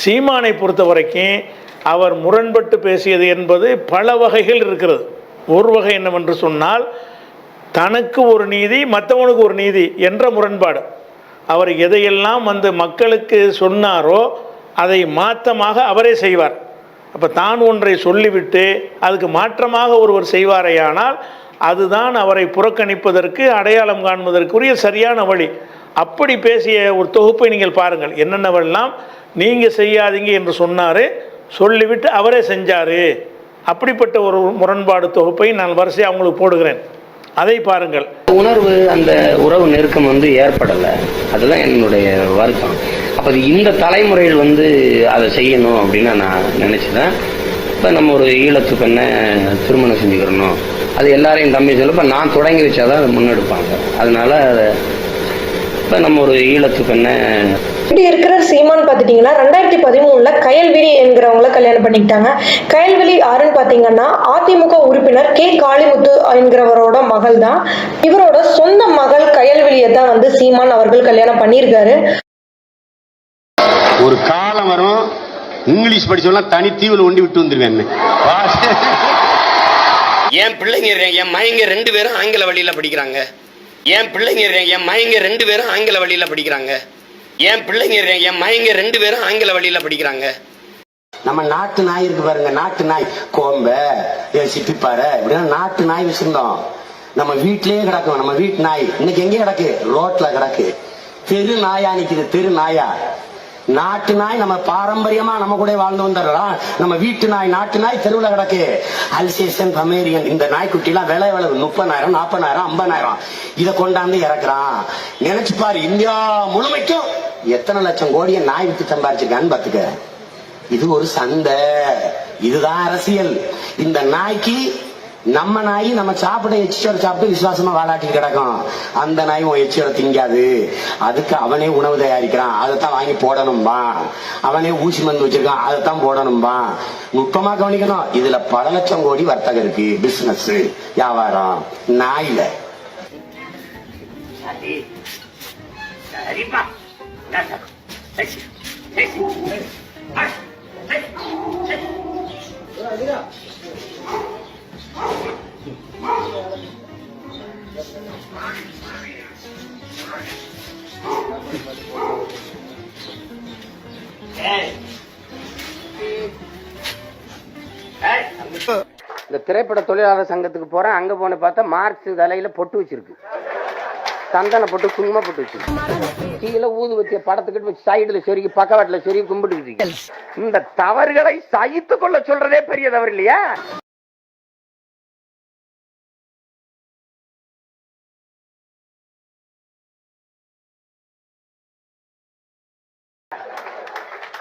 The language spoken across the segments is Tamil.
சீமானை பொறுத்த வரைக்கும் அவர் முரண்பட்டு பேசியது என்பது பல வகைகள் இருக்கிறது. ஒரு வகை என்னவென்று சொன்னால், தனக்கு ஒரு நீதி மற்றவனுக்கு ஒரு நீதி என்ற முரண்பாடு. அவர் எதையெல்லாம் மக்களுக்கு சொன்னாரோ அதை மாற்றமாக அவரே செய்வார். அப்போ தான் ஒன்றை சொல்லிவிட்டு அதுக்கு மாற்றமாக ஒருவர் செய்வாரேயானால் அதுதான் அவரை புறக்கணிப்பதற்கு, அடையாளம் காண்பதற்குரிய சரியான வழி. அப்படி பேசிய ஒரு தொகுப்பை நீங்கள் பாருங்கள். என்னென்னவெல்லாம் நீங்கள் செய்யாதீங்க என்று சொன்னார், சொல்லிவிட்டு அவரே செஞ்சார். அப்படிப்பட்ட ஒரு முரண்பாடு தொகுப்பை நான் வரிசையாக அவங்களுக்கு போடுகிறேன், அதை பாருங்கள். உணர்வு, அந்த உறவு நெருக்கம் ஏற்படலை. அதுதான் என்னுடைய வருத்தம். அப்போ இந்த தலைமுறையில் அதை செய்யணும் அப்படின்னு நான் நினச்சிதான். இப்போ நம்ம ஒரு ஈழத்து பெண்ணை திருமணம் செஞ்சுக்கிறணும், அது எல்லாரையும் தம்பி சொல்ல இப்போ நான் தொடங்கி வச்சாதான் அதை முன்னெடுப்பாங்க. அதனால இப்போ நம்ம ஒரு ஈழத்து பெண்ணை இப்படி இருக்கிற சீமான் பார்த்துட்டீங்கன்னா 2013 கயல்விழி என்கிறவங்கள கல்யாணம் பண்ணிக்கிட்டாங்க. கயல்விழி யாருன்னு பார்த்தீங்கன்னா அதிமுக உறுப்பினர் கே காளிமுத்து என்கிறவரோட மகள் தான். இவரோட சொந்த மகள் கயல்விழியை தான் சீமான் அவர்கள் கல்யாணம் பண்ணியிருக்காரு. ஒரு காலம் வரும், இங்கிலீஷ் படிச்சவெல்லாம் தனி தீவில் ஒண்டி விட்டு வந்துருவேன். என் பிள்ளைங்க என் மயங்க 2 பேரும் ஆங்கில வழியில படிக்கிறாங்க. என் பிள்ளைங்க என் மயங்க 2 பேரும் ஆங்கில வழியில படிக்கிறாங்க. என் பிள்ளைங்க என் மயங்க 2 பேரும் ஆங்கில வழியில படிக்கிறாங்க. நம்ம நாட்டு நாய் இருக்கு பாருங்க, நாட்டு நாய், கோம்ப சிப்பிப்பாறை இப்படின்னா நாட்டு நாய் வச்சிருந்தோம். நம்ம வீட்டிலேயே கிடக்கும். நம்ம வீட்டு நாய் இன்னைக்கு எங்கே கிடக்கு? ரோட்ல கிடக்கு. தெரு நாயா நிக்குது, தெரு நாயா. நாட்டு நாய் நம்ம பாரம்பரியமா நம்ம கூட வாழ்ந்து வந்துடுறோம். நம்ம வீட்டு நாய், நாட்டு நாய் தெருவில் கிடக்கு. அல்சேஷன் பமேரியன் இந்த நாய்க்குட்டி எல்லாம் விலை 30,000 40,000 50,000 இதை கொண்டாந்து இறக்குறான். நினைச்சு பாரு, இந்தியா முழுமைக்கும் எத்தனை லட்சம் கோடியை நாய் வித்து சம்பாரிச்சிருக்கான்னு பாத்துக்க. இது ஒரு சந்தை, இதுதான் அரசியல். இந்த நாய்க்கு நம்ம நாய் நம்ம சாப்பிட எச்சியோட சாப்பிட்டு விசுவாசமா வாலாட்டி கிடக்கும். அந்த நாய் எச்சியோட திங்காது. அதுக்கு அவனே உணவு தயாரிக்கிறான், அதைத்தான் வாங்கி போடணும்பா. அவனே ஊசி மருந்து வச்சிருக்கான், அதைத்தான் போடணும்பா. நுட்பமா கவனிக்கணும். இதுல பல லட்சம் கோடி வர்த்தகம் இருக்கு, பிசினஸ், வியாபாரம் நாயில. இந்த திரைப்பட தொழிலாளர் சங்கத்துக்கு போறேன். அங்க போன பார்த்தா மார்க்ஸ் தலையில பொட்டு வச்சிருக்கு, சந்தன பொட்டு, குங்கும பொட்டு வச்சிருக்கு. கீழே ஊது வச்ச படத்துக்கிட்டு வச்சு சைடுல சொருகி பக்கவாட்டுல சொருகி கும்பிட்டு. இந்த தவறுகளை சகித்து கொள்ள சொல்றதே பெரிய தவறு இல்லையா?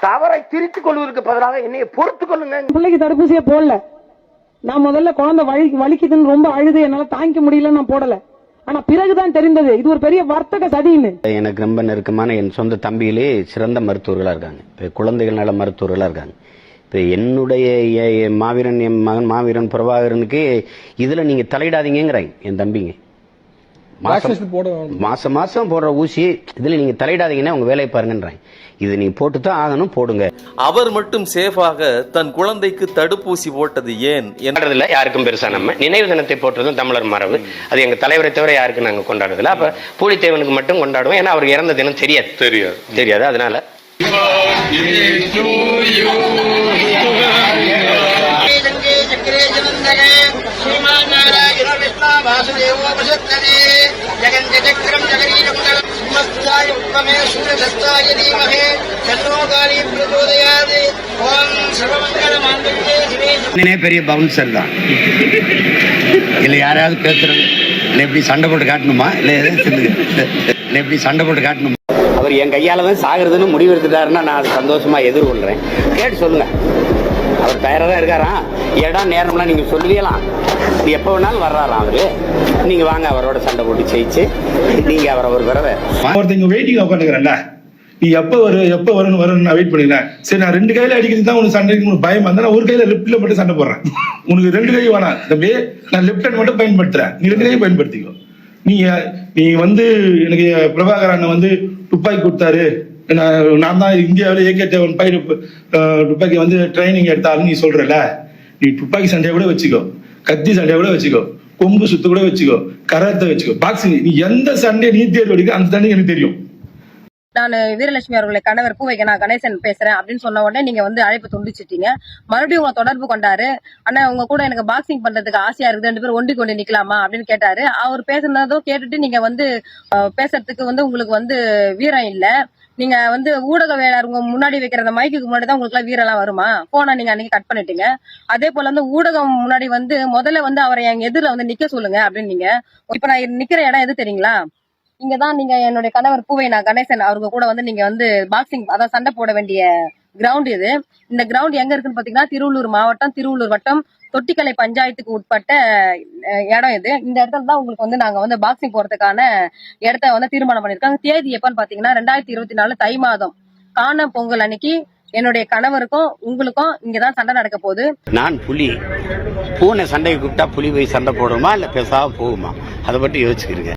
தவறை திருத்திக் கொள்வதற்கு பதிலாக என்னைய பொறுத்துக் கொள்ளுங்க. பிள்ளைக்கு தடுப்பூசியை போடல. நான் முதல்ல குழந்தை வலிக்குதுன்னு ரொம்ப அழுது என்னால தாங்கிக்க முடியல, நான் போடல. ஆனா பிறகுதான் தெரிந்தது இது ஒரு பெரிய வர்த்தக சதின்னு. எனக்கு ரொம்ப நெருக்கமான என் சொந்த தம்பியிலே சிறந்த மருத்துவர்களா இருக்காங்க, குழந்தைகள் நல மருத்துவர்களா இருக்காங்க. இப்ப என்னுடைய மாவீரன், என் மகன் மாவீரன் பிரபாகரனுக்கு இதுல நீங்க தலையிடாதீங்கிறாங்க என் தம்பிங்க. மாசம் மாசம் போடுற ஊசி இதுல நீங்க தலையிடாதீங்கன்னா உங்க வேலையை பாருங்கன்றாங்க. இது நீ போட்டுதான் ஆகணும், போடுங்க. அவர் மட்டும் சேஃபாக தன் குழந்தைக்கு தடுப்பூசி போட்டது ஏன் என்றதில்ல. யாருக்கும் பெருசா நம்ம நினைவு தினத்தை போட்டதும் தமிழர் மரபு. அது எங்க தலைவரை தவிர யாருக்கு நாங்க கொண்டாடுறதில்ல. அப்ப பூலித்தேவனுக்கு மட்டும் கொண்டாடுவோம், ஏன்னா அவருக்கு இறந்த தினம் தெரியாது. அதனால பெரிய பவுன்சர் தான் இல்ல. யாராவது பேசுறது எப்படி சண்டை போட்டு காட்டணுமா? இல்ல எப்படி சண்டை போட்டு காட்டணுமா? அவர் என் கையாலதான் சாகிறதுன்னு முடிவு எடுத்துட்டாருன்னா நான் அதை சந்தோஷமா எதிர்கொள்றேன். கேட்டு சொல்லுங்க, அவர் தயாரா தான் இருக்காராம். இடம் நேரம்லாம் நீங்க சொல்லுவீங்களாம். எப்ப வேணாலும் வர்றாராம் அவரு. நீங்க வாங்க, அவரோட சண்டை போட்டு ஜெயிச்சு நீங்க அவரை ஒரு தடவை. ஒருத்தங்க வெயிட்டிங் உட்காந்துக்கிறேன்ல, நீ எப்ப வரும்னு நான் வெயிட் பண்ணிக்கிறேன். சரி, நான் 2 கையில அடிக்கிறது தான் உனக்கு சண்டைக்கு உனக்கு பயமா இருந்தா நான் ஒரு கையில லெப்ட்ல மட்டும் சண்டை போடுறேன். உனக்கு 2 கை வேணாம் தம்பி, நான் லெப்ட் ஹேண்ட் மட்டும் பயன்படுத்துறேன், நீ 2 கையும் பயன்படுத்திக்கோ. நீ எனக்கு பிரபாகர் அண்ணன் துப்பாக்கி கொடுத்தாரு, நான் தான் இந்தியாவில் AK-47 துப்பாக்கி வந்து ட்ரைனிங் எடுத்தாலும் நீ சொல்றல, நீ துப்பாக்கி சண்டையை கூட வச்சுக்கோ, கத்தி சண்டையை கூட வச்சுக்கோ, கொம்பு சுத்து கூட வச்சுக்கோ, கராத்தே வச்சுக்கோ, பாக்ஸிங், நீ எந்த சண்டையை நீ தேர்வு எடுக்க அந்த சண்டை எனக்கு தெரியும். நான் வீரலட்சுமி அவர்களை கணவர் பூவைக்கு நான் கணேசன் பேசுறேன் அப்படின்னு சொன்ன உடனே நீங்க வந்து அழைப்பு துண்டிச்சிட்டீங்க. மறுபடியும் உங்களை தொடர்பு கொண்டாரு. ஆனா உங்க கூட எனக்கு பாக்ஸிங் பண்றதுக்கு ஆசையா இருக்குது, 2 பேரும் ஒண்டி கொண்டு நிக்கலாமா அப்படின்னு கேட்டாரு. அவர் பேசுனதும் கேட்டுட்டு நீங்க வந்து பேசுறதுக்கு வந்து உங்களுக்கு வந்து வீரம் இல்ல. நீங்க வந்து ஊடகவியலாளர் உங்க முன்னாடி வைக்கிற அந்த மைக்குக்கு முன்னாடி தான் உங்களுக்கு எல்லாம் வீரெல்லாம் வருமா? போனா நீங்க அன்னைக்கு கட் பண்ணிட்டீங்க. அதே போல வந்து ஊடகம் முன்னாடி வந்து முதல்ல வந்து அவரை எங்க எதிரில வந்து நிக்க சொல்லுங்க அப்படின்னு நீங்க. இப்ப நான் நிக்கிற இடம் எது தெரியுங்களா? இங்கதான் நீங்க என்னுடைய கணவர் பூவை நான் கணேசன் அவருக்கு கூட வந்து நீங்க வந்து பாக்ஸிங் அதாவது சண்டை போட வேண்டிய கிரவுண்ட் இது. இந்த கிரவுண்ட் எங்க இருக்குன்னு பாத்தீங்கன்னா திருவள்ளூர் மாவட்டம், திருவள்ளூர் வட்டம், தொட்டிக்கலை பஞ்சாயத்துக்கு உட்பட்ட இடம் இது. இந்த இடத்துல தான் உங்களுக்கு வந்து நாங்க வந்து பாக்ஸிங் போறதுக்கான இடத்த வந்து தீர்மானம் பண்ணிருக்காங்க. தேதி எப்பன்னு பாத்தீங்கன்னா 2024 தை மாதம் காணும் பொங்கல் அன்னைக்கு என்னுடைய கணவருக்கும் உங்களுக்கும் இங்கதான் சண்டை நடக்க போகுது. நான் புலி, பூனை சண்டைக்கு கூப்பிட்டா புலி போய் சண்டை போடுமா இல்ல பேசாம போகுமா, அதை பற்றி யோசிக்கிறீங்க.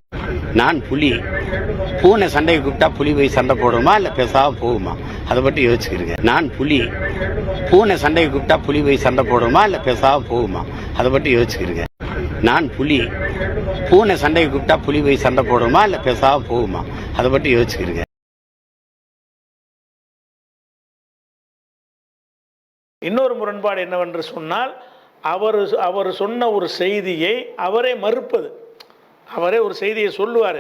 நான் புலி, பூனை சண்டைக்கு கூப்பிட்டா புலி போய் சண்டை போடுமா இல்ல பேசாம போகுமா, அதை பற்றி யோசிக்கிறீங்க. நான் புலி, பூனை சண்டைக்கு கூப்பிட்டா புலி போய் சண்டை போடுமா இல்ல பேசாம போகுமா, அதை பற்றி யோசிக்கிறீங்க. நான் புலி, பூனை சண்டைக்கு கூப்பிட்டா புலி போய் சண்டை போடுமா இல்ல பேசாம போகுமா, அதை பற்றி யோசிக்கிறீங்க. இன்னொரு முரண்பாடு என்னவென்று சொன்னால், அவர் சொன்ன ஒரு செய்தியை அவரே மறுப்பது. அவரே ஒரு செய்தியை சொல்லுவார்,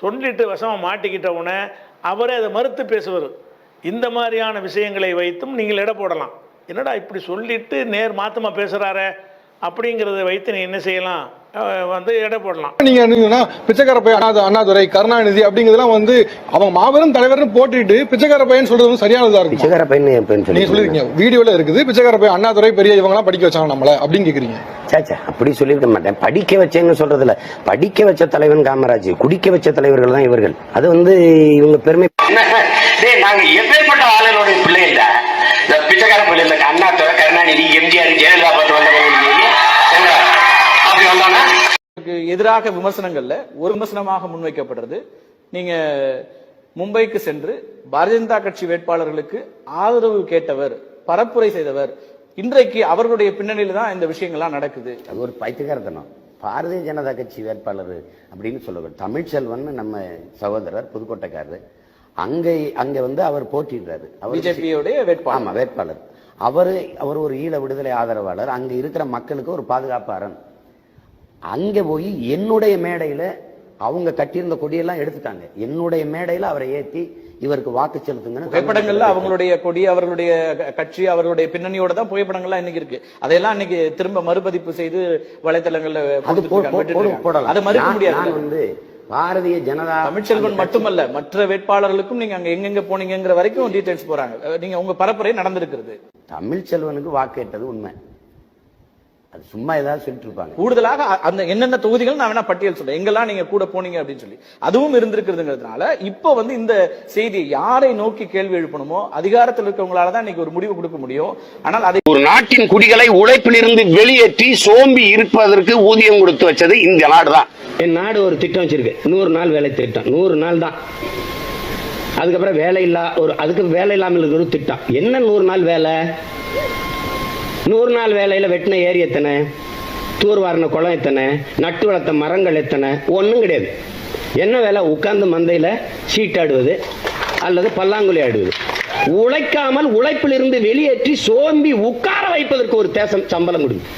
சொல்லிட்டு வசமாக மாட்டிக்கிட்ட உடனே அவரே அதை மறுத்து பேசுவார். இந்த மாதிரியான விஷயங்களை வைத்தும் நீங்கள் எடை போடலாம். என்னடா இப்படி சொல்லிட்டு நேர் மாத்தமாக பேசுகிறாரு அப்படிங்கிறத வைத்து நீ என்ன செய்யலாம், வந்து எடை போடலாம். நீங்க என்னன்னா பிச்சைக்கார பையன் அண்ணாதுரை கருணாநிதி அப்படிங்கிறதுலாம் வந்து அவங்க மாபெரும் தலைவர்னு போட்டுட்டு பிச்சைக்கார பையன் சொல்றது வந்து சரியானதா இருக்கும். பிச்சைக்கார பையன் நீங்க சொல்லிருக்கீங்க, வீடியோல இருக்குது பிச்சைக்கார பையன் அண்ணாதுரை பெரிய இவங்க எல்லாம் படிக்க வச்சாங்க நம்மள அப்படின்னு கேக்குறீங்க. சாச்சா அப்படி சொல்லியிருக்க மாட்டேன். படிக்க வச்சேன்னு சொல்றதுல படிக்க வச்ச தலைவன் காமராஜ், குடிக்க வச்ச தலைவர்கள் தான் இவர்கள். அது வந்து இவங்க பெருமை. நாங்க எப்பேற்பட்ட ஆளுநருடைய பிள்ளை இல்ல, பிச்சைக்கார பிள்ளை இல்ல. அண்ணாதுரை, கருணாநிதி, MGR, ஜெயலலிதா பார்த்து எதிராக விமர்சனங்கள்ல ஒரு விமர்சனமாக முன்வைக்கப்படுறது, நீங்க மும்பைக்கு சென்று பாரதிய ஜனதா கட்சி வேட்பாளர்களுக்கு ஆதரவு கேட்டவர், பரப்புரை செய்தவர், இன்றைக்கு அவர்களுடைய பின்னணியில தான் இந்த விஷயங்கள்லாம் நடக்குது. அது ஒரு பைத்தியக்காரத்தனம். பாரதிய ஜனதா கட்சி வேட்பாளர் அப்படின்னு சொல்லுவார். தமிழ்ச்செல்வன் நம்ம சகோதரர், புதுக்கோட்டைக்காரர். அங்க வந்து அவர் போட்டிடுறாரு, பிஜேபியோட வேட்பாளர். ஆமா, வேட்பாளர். அவர் ஒரு ஈழ விடுதலை ஆதரவாளர். அங்க இருக்கிற மக்களுக்கு ஒரு பாதுகாப்பு அரண். அங்க போய் என்னுடைய மேடையில அவங்க கட்டியிருந்த கொடியெல்லாம் எடுத்துட்டாங்க. என்னுடைய மேடையில அவரை ஏத்தி இவருக்கு வாக்கு செலுத்துங்க. புகைப்படங்கள்ல அவங்களுடைய கொடி, அவர்களுடைய கட்சி, அவர்களுடைய பின்னணியோட தான் புகைப்படங்கள்லாம் இன்னைக்கு இருக்கு. அதெல்லாம் இன்னைக்கு திரும்ப மறுபதிப்பு செய்து வலைத்தளங்கள்ல அதை மறுக்க முடியாது. வந்து பாரதிய ஜனதா தமிழ்ச்செல்வன் மட்டுமல்ல, மற்ற வேட்பாளர்களுக்கும் நீங்க அங்க எங்கெங்க போனீங்கிற வரைக்கும் டீடைல்ஸ் போறாங்க. நீங்க உங்க பரப்புரை நடந்திருக்கிறது. தமிழ்ச்செல்வனுக்கு வாக்கு கேட்டது உண்மை, அது சும்மா ஏதாவது சொல்லிட்டு இருப்பாங்க. கூடுதலாக அந்த என்னென்ன தொகுதிகள் நான் வேணா பட்டியல் சொல்றேன், எங்கெல்லாம் நீங்க கூட போனீங்க அப்படின்னு சொல்லி அதுவும் இருந்திருக்கிறதுங்கிறதுனால இப்ப வந்து இந்த செய்தியை யாரை நோக்கி கேள்வி எழுப்பணுமோ அதிகாரத்தில் இருக்கவங்களால தான் இன்னைக்கு ஒரு முடிவு கொடுக்க முடியும். ஆனால் அதை ஒரு நாட்டின் குடிகளை உழைப்பிலிருந்து வெளியேற்றி சோம்பி இருப்பதற்கு ஊதியம் கொடுத்து வச்சது இந்த நாடு தான். என் நாடு ஒரு திட்டம் வச்சிருக்கு, 100 நாள் வேலை திட்டம். 100 நாள் தான். அதுக்கப்புறம் அதுக்கு வேலை இல்லாமல் இருக்கிற ஒரு திட்டம். என்ன 100 நாள் வேலை? 100 நாள் வேலையில வெட்டின ஏரி எத்தனை, தூர் வாரின குளம் எத்தனை, நட்டு வளர்த்த மரங்கள் எத்தனை? ஒன்றும் கிடையாது. என்ன வேலை? உட்கார்ந்து மந்தையில சீட்டாடுவது அல்லது பல்லாங்குழி ஆடுவது. உழைக்காமல் உழைப்பிலிருந்து வெளியேற்றி சோம்பி உட்கார வைப்பதற்கு ஒரு சம்பளம் கொடுக்கும்.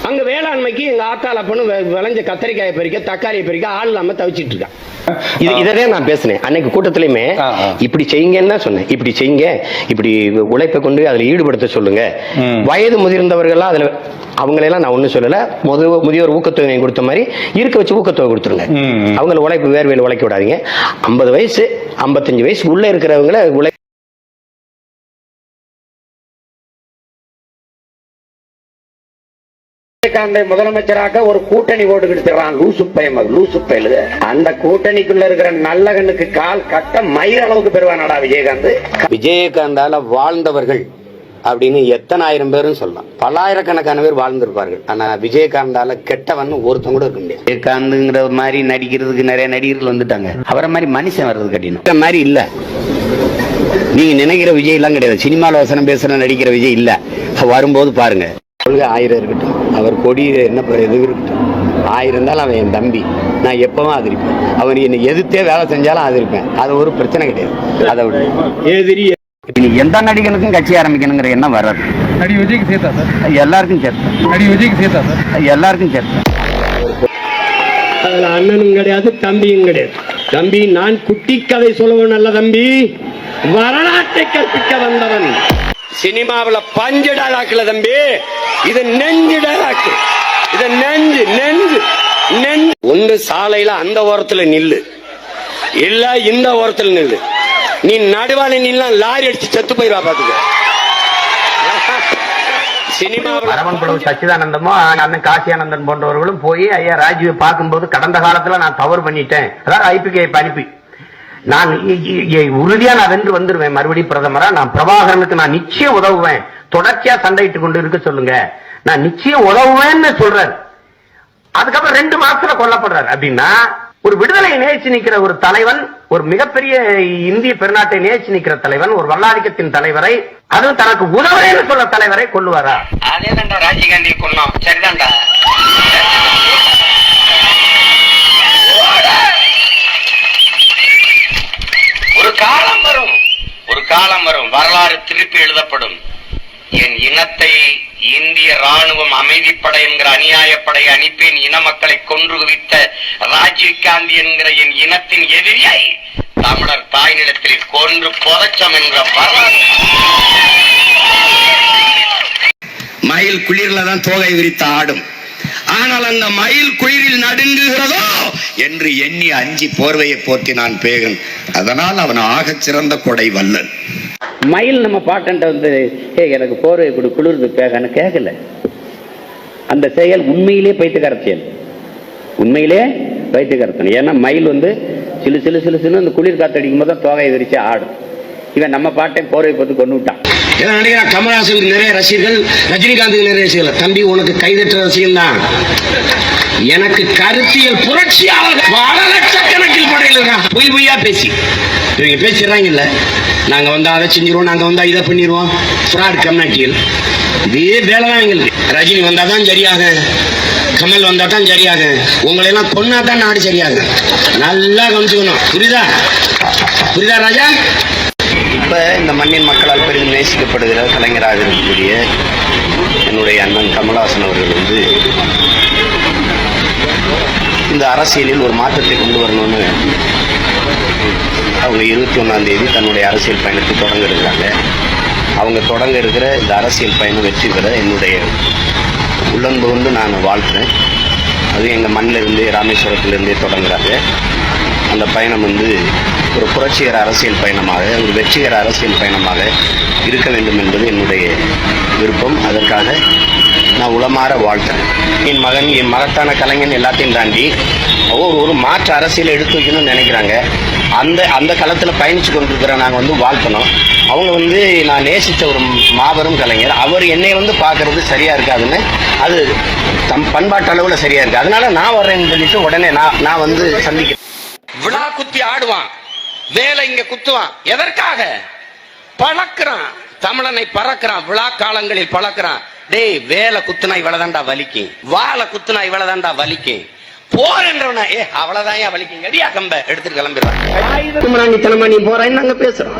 அங்க வேளாண்மைக்கு எங்க ஆத்தாள் அப்பனும் விளைஞ்ச கத்தரிக்காயை பறிக்க, தக்காளியை பறிக்க ஆள் இல்லாம தவிச்சிட்டு இருக்கான். இதே நான் பேசினேன் அன்னைக்கு கூட்டத்திலயுமே. இப்படி செய்யுங்கன்னு தான் சொன்னேன். இப்படி செய்யுங்க, இப்படி உழைப்பை கொண்டு அதுல ஈடுபடுத்த சொல்லுங்க. வயது முதிர்ந்தவர்கள்லாம் அதுல அவங்களெல்லாம் நான் ஒண்ணு சொல்லல. முதியோர் ஊக்கத்தொகை கொடுத்த மாதிரி இருக்க வச்சு ஊக்கத்தொகை கொடுத்துருங்க. அவங்களை உழைப்பு வேர்வையில் உழைக்க விடாதீங்க. 50 வயசு 55 வயசுக்கு உள்ள இருக்கிறவங்களை முதலமைச்சராக ஒரு கூட்டணி ஓட்டு கிடைச்சிடறான். லூசு பயலு. அந்த கூட்டணிக்குள்ள இருக்கிற நல்ல கண்ணுக்கு கால் கட்ட மயிர் அளவுக்கு பெறுவானடா விஜயகாந்த். விஜயகாந்தால வாழ்ந்தவர்கள் அப்படின்னு எத்தனை ஆயிரம் பேரும் சொல்லலாம். பல்லாயிரக்கணக்கான பேர் வாழ்ந்திருப்பார்கள். ஆனா விஜயகாந்தால கெட்டவன் ஒருத்தன் கூட இருக்க முடியாது. விஜயகாந்துங்கிற மாதிரி நடிக்கிறதுக்கு நிறைய நடிகர்கள் வந்துட்டாங்க. அவரை மாதிரி மனுஷன் வர்றது கடினம். மாதிரி இல்ல, நீங்க நினைக்கிற விஜய் எல்லாம் கிடையாது. சினிமாவில் வசனம் பேசுற நடிக்கிற விஜய் இல்ல. வரும்போது பாருங்க, 1000 இருக்கட்டும், அவர் கொடி என்ன எது இருக்கட்டும், 1000 இருந்தாலும் அவன் என் தம்பி, நான் எப்பவும் ஆதரிப்பேன். அவர் என்னை எதிர்த்தே வேலை செஞ்சாலும் ஆதரிப்பேன். அது ஒரு பிரச்சனை கிடையாது. அதை விட எதிரி எந்த நடிகனுக்கும் கட்சி ஆரம்பிக்கணுங்கிற எண்ணம் வராது. நடி விஜய்க்கு சேர்த்தா சார்? எல்லாருக்கும் சேர்த்தேன். நடி விஜய்க்கு சேர்த்தா சார்? எல்லாருக்கும் சேர்த்தேன். அதுல அண்ணனும் கிடையாது, தம்பியும் கிடையாது. தம்பி, நான் குட்டி கதை சொல்லுவேன் அல்ல தம்பி, வரலாற்றை கற்பிக்க வந்தவன். சினிமாவில் பஞ்சு டாலாக்குல தம்பி, இது நெஞ்சு டாலாக்கு. இது நெஞ்சு நெஞ்சு நெஞ்சு. ஒன்று சாலையில அந்த ஓரத்துல நில்லு, இல்ல இந்த ஓரத்துல நில்லு. நீ நடுவால நில்லாம் லாரி அடிச்சு செத்து போயிருவா பாத்துக்க. சினிமாவில் அரவன்புலம் சச்சிதானந்தமோ அண்ணன் காசியானந்தன் போன்றவர்களும் போய் ஐயா ராஜீவை பார்க்கும்போது கடந்த காலத்துல நான் தவறு பண்ணிட்டேன், அதாவது ஐபிகே அனுப்பி நான் உறுதியா நான் வென்று வந்துருவேன், மறுபடியும் பிரதமரா நான் பிரபாகரனுக்கு நான் நிச்சயம் உதவுவேன், தொடர்ச்சியா சண்டையிட்டு கொண்டு இருக்க சொல்லுங்க, நான் நிச்சயம் உதவுவேன்னு சொல்றாரு. அதுக்கப்புறம் 2 மாசத்துல கொல்லப்படுறாரு. அப்படின்னா ஒரு விடுதலை நேசிச்சு நிக்கிற ஒரு தலைவன், ஒரு மிகப்பெரிய இந்திய பெருநாட்டை நேசிச்சு நிக்கிற தலைவன், ஒரு வல்லாதிக்கத்தின் தலைவரை, அதுவும் தனக்கு உதவுறேன்னு சொல்ற தலைவரை கொல்லுவாரா? அதேதான்டா ராஜீவ்காந்தியை கொன்னோம். சரிதான்டா. ஒரு காலம் வரும், வரலாறு திருப்பி எழுதப்படும். என் இனத்தை இந்திய ராணுவம் அமைதிப்படை என்கிற அநியாயப்படை அனுப்பி இன மக்களை கொன்று குவித்த ராஜீவ்காந்தி என்கிற என் இனத்தின் எதிரியை தமிழர் தாய் நிலத்தில் கொன்று புதைச்சம் என்கிற வரலாறு. மயில் குளிர்ல தான் தோகை விரித்து ஆடும், ஆனால் அந்த மயில் குளிரில் நடுங்குகிறதோ என்று எண்ணி அஞ்சி போர்வையை போத்தி நான் பேகன். அதனால் அவன் ஆகச் சிறந்த கொடை வல்லன். மயில் நம்ம பாட்டன்ட்ட வந்து எனக்கு போர்வை கொடு குளிர்ந்து பேகன்னு கேட்கல. அந்த செயல் உண்மையிலே பைத்தியக்கார செயல், உண்மையிலே பைத்தியக்காரத்தனம். ஏன்னா மயில் வந்து சிலு சிலு சிலு சிலு அந்த குளிர் காத்தடிக்கும் போது தோகையை விரிச்சு ஆடும். இவன் நம்ம பாட்டை போர்வை போட்டு கொண்டு விட்டான். கமல்ஹாசனுக்கு நிறைய ரசிகர்கள், ரஜினிகாந்துக்கு நிறைய ரசிகர்கள். தம்பி, உனக்கு கைதட்டுற ரசிகன் தான், எனக்கு கருத்தியல் புரட்சியாளர் பல லட்சக்கணக்கில் படையில் இருக்கான். பொய் பொய்யா பேசி இவங்க பேசிடுறாங்கல்ல, நாங்க வந்தா அதை செஞ்சிருவோம், நாங்க வந்தா இதை பண்ணிடுவோம். ஃப்ராட் கம்யூனிட்டியில் இதே வேலை தான் எங்களுக்கு. ரஜினி வந்தா தான் சரியாக, கமல் வந்தா தான் சரியாக, உங்களை எல்லாம் கொன்னா தான் நாடு சரியாக. நல்லா கவனிச்சுக்கணும். புரியுதா? புரியுதா ராஜா? இப்ப இந்த மண்ணின் மக்களால் பெரிதும் நேசிக்கப்படுகிற கலைஞராக இருக்கக்கூடிய என்னுடைய அண்ணன் கமல்ஹாசன் அவர்கள் வந்து இந்த அரசியலில் ஒரு மாற்றத்தை கொண்டு வரணும்னு அவங்க 21ஆம் தேதி தன்னுடைய அரசியல் பயணத்தை தொடங்க இருக்கிறாங்க. அவங்க தொடங்க இருக்கிற இந்த அரசியல் பயணம் வெற்றி பெற என்னுடைய உள்ளன்பு கொண்டு நான் வாழ்த்துறேன். அது எங்கள் மண்ணிலிருந்தே, ராமேஸ்வரத்திலிருந்தே தொடங்குறாங்க. அந்த பயணம் வந்து ஒரு புரட்சிகர அரசியல் பயணமாக, ஒரு வெற்றிகர அரசியல் பயணமாக இருக்க வேண்டும் என்பது என்னுடைய விருப்பம். அதற்காக நான் உளமாற வாழ்த்துறேன். என் மகன், என் மகத்தான கலைஞன் எல்லாத்தையும் தாண்டி ஒரு மாற்று அரசியலை எடுத்து வைக்கணும்னு நினைக்கிறாங்க. அந்த களத்தில் பயணித்து கொண்டிருக்கிற நாங்கள் வந்து வாழ்த்தணும். அவங்க வந்து நான் நேசித்த ஒரு மாபெரும் கலைஞர், அவர் என்னை வந்து பார்க்கறது சரியா இருக்காதுன்னு, அது பண்பாட்டு அளவில் சரியா இருக்கு, அதனால நான் வர்றேன்னு சொல்லிட்டு உடனே நான் வந்து சந்திக்கிறேன். விழா குத்தி ஆடுவான், வேலை இங்க குத்துவான். எதற்காக? பழக்கிறான், தமிழனை பறக்கிறான், விழா காலங்களில் பழக்கிறான். டேய், வேலை குத்துனா இவ்வளவுதான்டா வலிக்கும், வாழை குத்துனா இவ்வளவுதான்டா வலிக்கும், போர் என்றவன அவ்வளவுதான் வலிக்கும், கடியா கம்ப எடுத்துட்டு கிளம்பிடுறாங்க. நீ போறேன்னு நாங்க பேசுறோம்.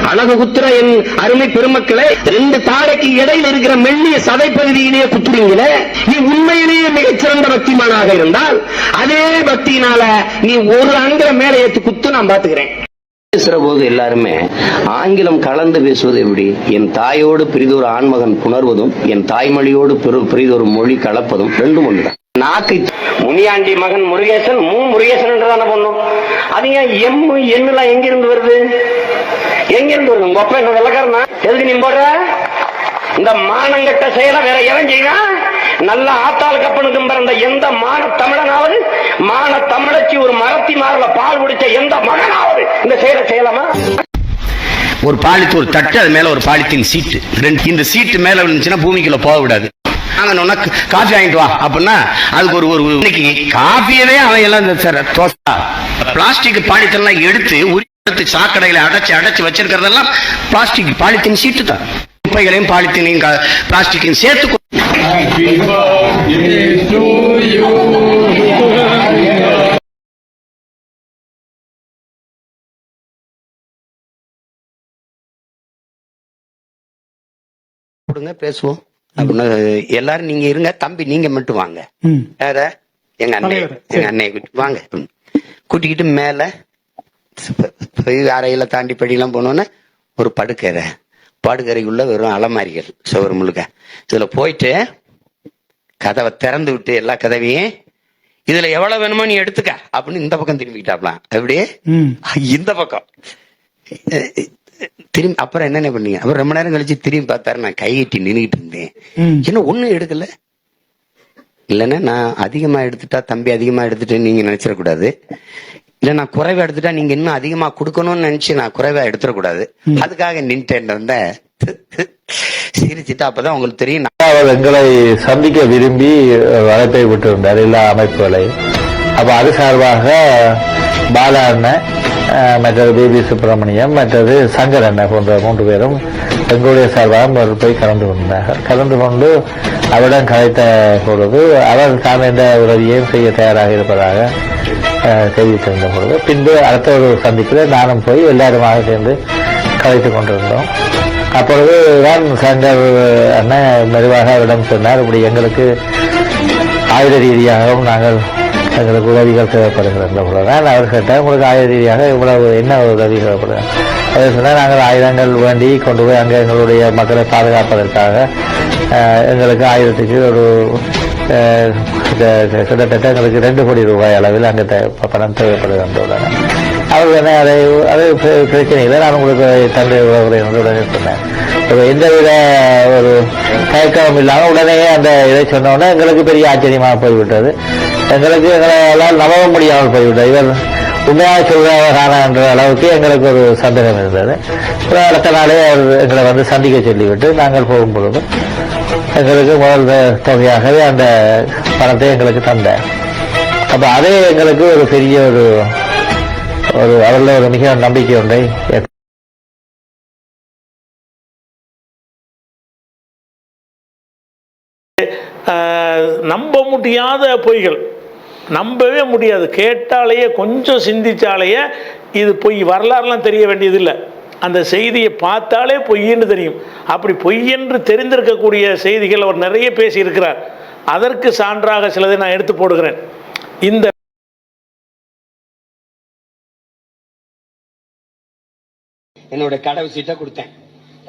அழகு குத்துற என் அருமை பெருமக்களை, 2 தாடைக்கு இடையில் இருக்கிற மெல்லிய சதை பகுதியிலேயே குத்துறீங்களே. நீ உண்மையிலேயே மிகச்சிறந்த பக்திமானாக இருந்தால் அதே பக்தியினால நீ ஒரு அங்க மேலே ஏற்று குத்து நான் பாத்துக்கிறேன். பேசுற போது எல்லாருமே ஆங்கிலம் கலந்து பேசுவது எப்படி? என் தாயோடு பிரிதொரு ஆண்மகன் புணர்வதும் என் தாய்மொழியோடு பிரிதொரு மொழி கலப்பதும் 2 ஒண்ணுதான். நாக்கை முனியாண்டி மகன் முருகேசன் முருகேசன் என்றுதானே பண்ணும். அது ஏன் எண்ணுலாம் எங்கிருந்து வருது? எங்கிருந்து வருது? உங்க அப்பா என்ன வெள்ளக்காரனா? எதுக்கு நீ போடுற இந்த மானங்கட்ட செயலை வேற எவன் செய்யா? நல்ல ஆத்தாள் கப்பனுக்கும் பிறந்த எந்த மான தமிழனாவது, மான தமிழச்சி ஒரு மரத்தி மாறல பால் குடிச்ச எந்த மகனாவது இந்த செயலை செய்யலாமா? ஒரு தட்டு, அது மேல ஒரு பாலித்தீன் சீட்டு, இந்த சீட்டு மேல விழுந்துச்சுன்னா பூமிக்குள்ள போக விடாது. உனக்கு காஃபி வாங்கிட்டு வா அப்படின்னா அதுக்கு ஒரு இன்னைக்கு காஃபியவே அவன் எல்லாம் பிளாஸ்டிக் பாலித்தீன் எடுத்து சாக்கடையில அடைச்சு வச்சிருக்கிறதெல்லாம் பிளாஸ்டிக் பாலித்தீன் சீட்டு தான். குப்பைகளையும் பாலித்தீனையும் பிளாஸ்டிக்கையும் சேர்த்து பேசுவோம் அப்படின்னா எல்லாரும் நீங்க இருங்க, தம்பி நீங்க மட்டும் வாங்க. யார எங்க அண்ணைய வாங்க கூட்டிக்கிட்டு மேல அறையில தாண்டி படியெல்லாம் போனோன்னு ஒரு படுக்கறைக்குள்ள வெறும் அலமாரிகள் சுவர் முழுக்க. இதுல போயிட்டு கதவை திறந்து விட்டு எல்லா கதவையும் இதுல எவ்வளவு வேணுமோ நீ எடுத்துக்க அப்படின்னு இந்த பக்கம் திரும்பிக்கிட்டாப்லாம். அப்படியே இந்த பக்கம் திரும்பி அப்புறம் என்னென்ன பண்ணீங்க? அப்புறம் ரொம்ப நேரம் கழிச்சு திரும்பி பார்த்தாரு. நான் கையிட்டி நின்றுட்டு இருந்தேன். என்ன ஒண்ணும் எடுக்கல. இல்லைன்னா நான் அதிகமா எடுத்துட்டா தம்பி அதிகமா எடுத்துட்டு நீங்க நினைச்சிடக்கூடாது. இல்ல நான் குறைவா எடுத்துட்டா நீங்க இன்னும் அதிகமா கொடுக்கணும்னு நினைச்சு நான் குறைவா எடுத்துடக்கூடாது. அதுக்காக நின்றுட்டேன் வந்த சிரிச்சுட்டு. அப்பதான் உங்களுக்கு தெரியும் அவர் எங்களை சந்திக்க விரும்பி அழைப்பை விட்டிருந்தார் எல்லா அமைப்புகளை. அப்ப அது சார்பாக பாலா அண்ணன், மற்றது பேபி சுப்பிரமணியம், மற்றது சங்கர் அண்ணன் போன்ற 3 பேரும் எங்களுடைய சார்பாக போய் கலந்து கொண்டார்கள். கலந்து கொண்டு அவரிடம் கலைத்த பொழுது அவர் தாம் எந்த உதவியையும் செய்ய தயாராக இருப்பதாக தெரிவித்திருந்த பொழுது பின்பு அடுத்த ஒரு சந்திப்பில் நானும் போய் எல்லாருமாக சேர்ந்து கலைத்துக் கொண்டிருந்தோம். அப்பொழுது தான் சங்கர் அண்ணன் மெதுவாக அவரிடம் சொன்னார், இப்படி எங்களுக்கு ஆயுத ரீதியாகவும் எங்களுக்கு உதவிகள் தேவைப்படுகின்ற பொழுதுதான் அவர் கேட்டார், உங்களுக்கு ஆயுத ரீதியாக இவ்வளவு என்ன உதவி தேவைப்படுது? அதை சொன்னால் நாங்கள் ஆயுதங்கள் வேண்டி கொண்டு போய் அங்கே எங்களுடைய மக்களை பாதுகாப்பதற்காக எங்களுக்கு ஆயுதத்துக்கு ஒரு கிட்டத்தட்ட எங்களுக்கு 2 கோடி ரூபாய் அளவில் அங்கே பணம் தேவைப்படுகின்றன. அவர்கள் அது பிரச்சனை இல்லை, நான் உங்களுக்கு தந்தை உடனே சொன்னேன். எந்தவித ஒரு தயக்கமும் இல்லாமல் உடனே அந்த இதை சொன்னோன்னே எங்களுக்கு பெரிய ஆச்சரியமாக போய்விட்டது. எங்களால் நம்ப முடியாமல் போய்விட்டது. இவர் உண்மையாக சொல்றவரான என்ற அளவுக்கு எங்களுக்கு ஒரு சந்தேகம் இருந்தது. அடுத்த நாளே அவர் எங்களை வந்து சந்திக்க சொல்லிவிட்டு நாங்கள் போகும்பொழுது எங்களுக்கு முதல் தொகையாகவே அந்த பணத்தை எங்களுக்கு தந்தார். அப்ப அதே எங்களுக்கு ஒரு பெரிய ஒரு அவரில் ஒரு மிக நம்பிக்கை ஒன்றை நம்ப முடியாத பொய்கள், நம்பவே முடியாது. கேட்டாலேயே கொஞ்சம் சிந்திச்சாலேயே இது பொய், வரலாறுலாம் தெரிய வேண்டியதில்லை. அந்த செய்தியை பார்த்தாலே பொய்ன்னு தெரியும். அப்படி பொய்யென்று தெரிந்திருக்கக்கூடிய செய்திகள் அவர் நிறைய பேசியிருக்கிறார். அதற்கு சான்றாக சிலதை நான் எடுத்து போடுகிறேன். இந்த என்னோட கடவு சீட்டை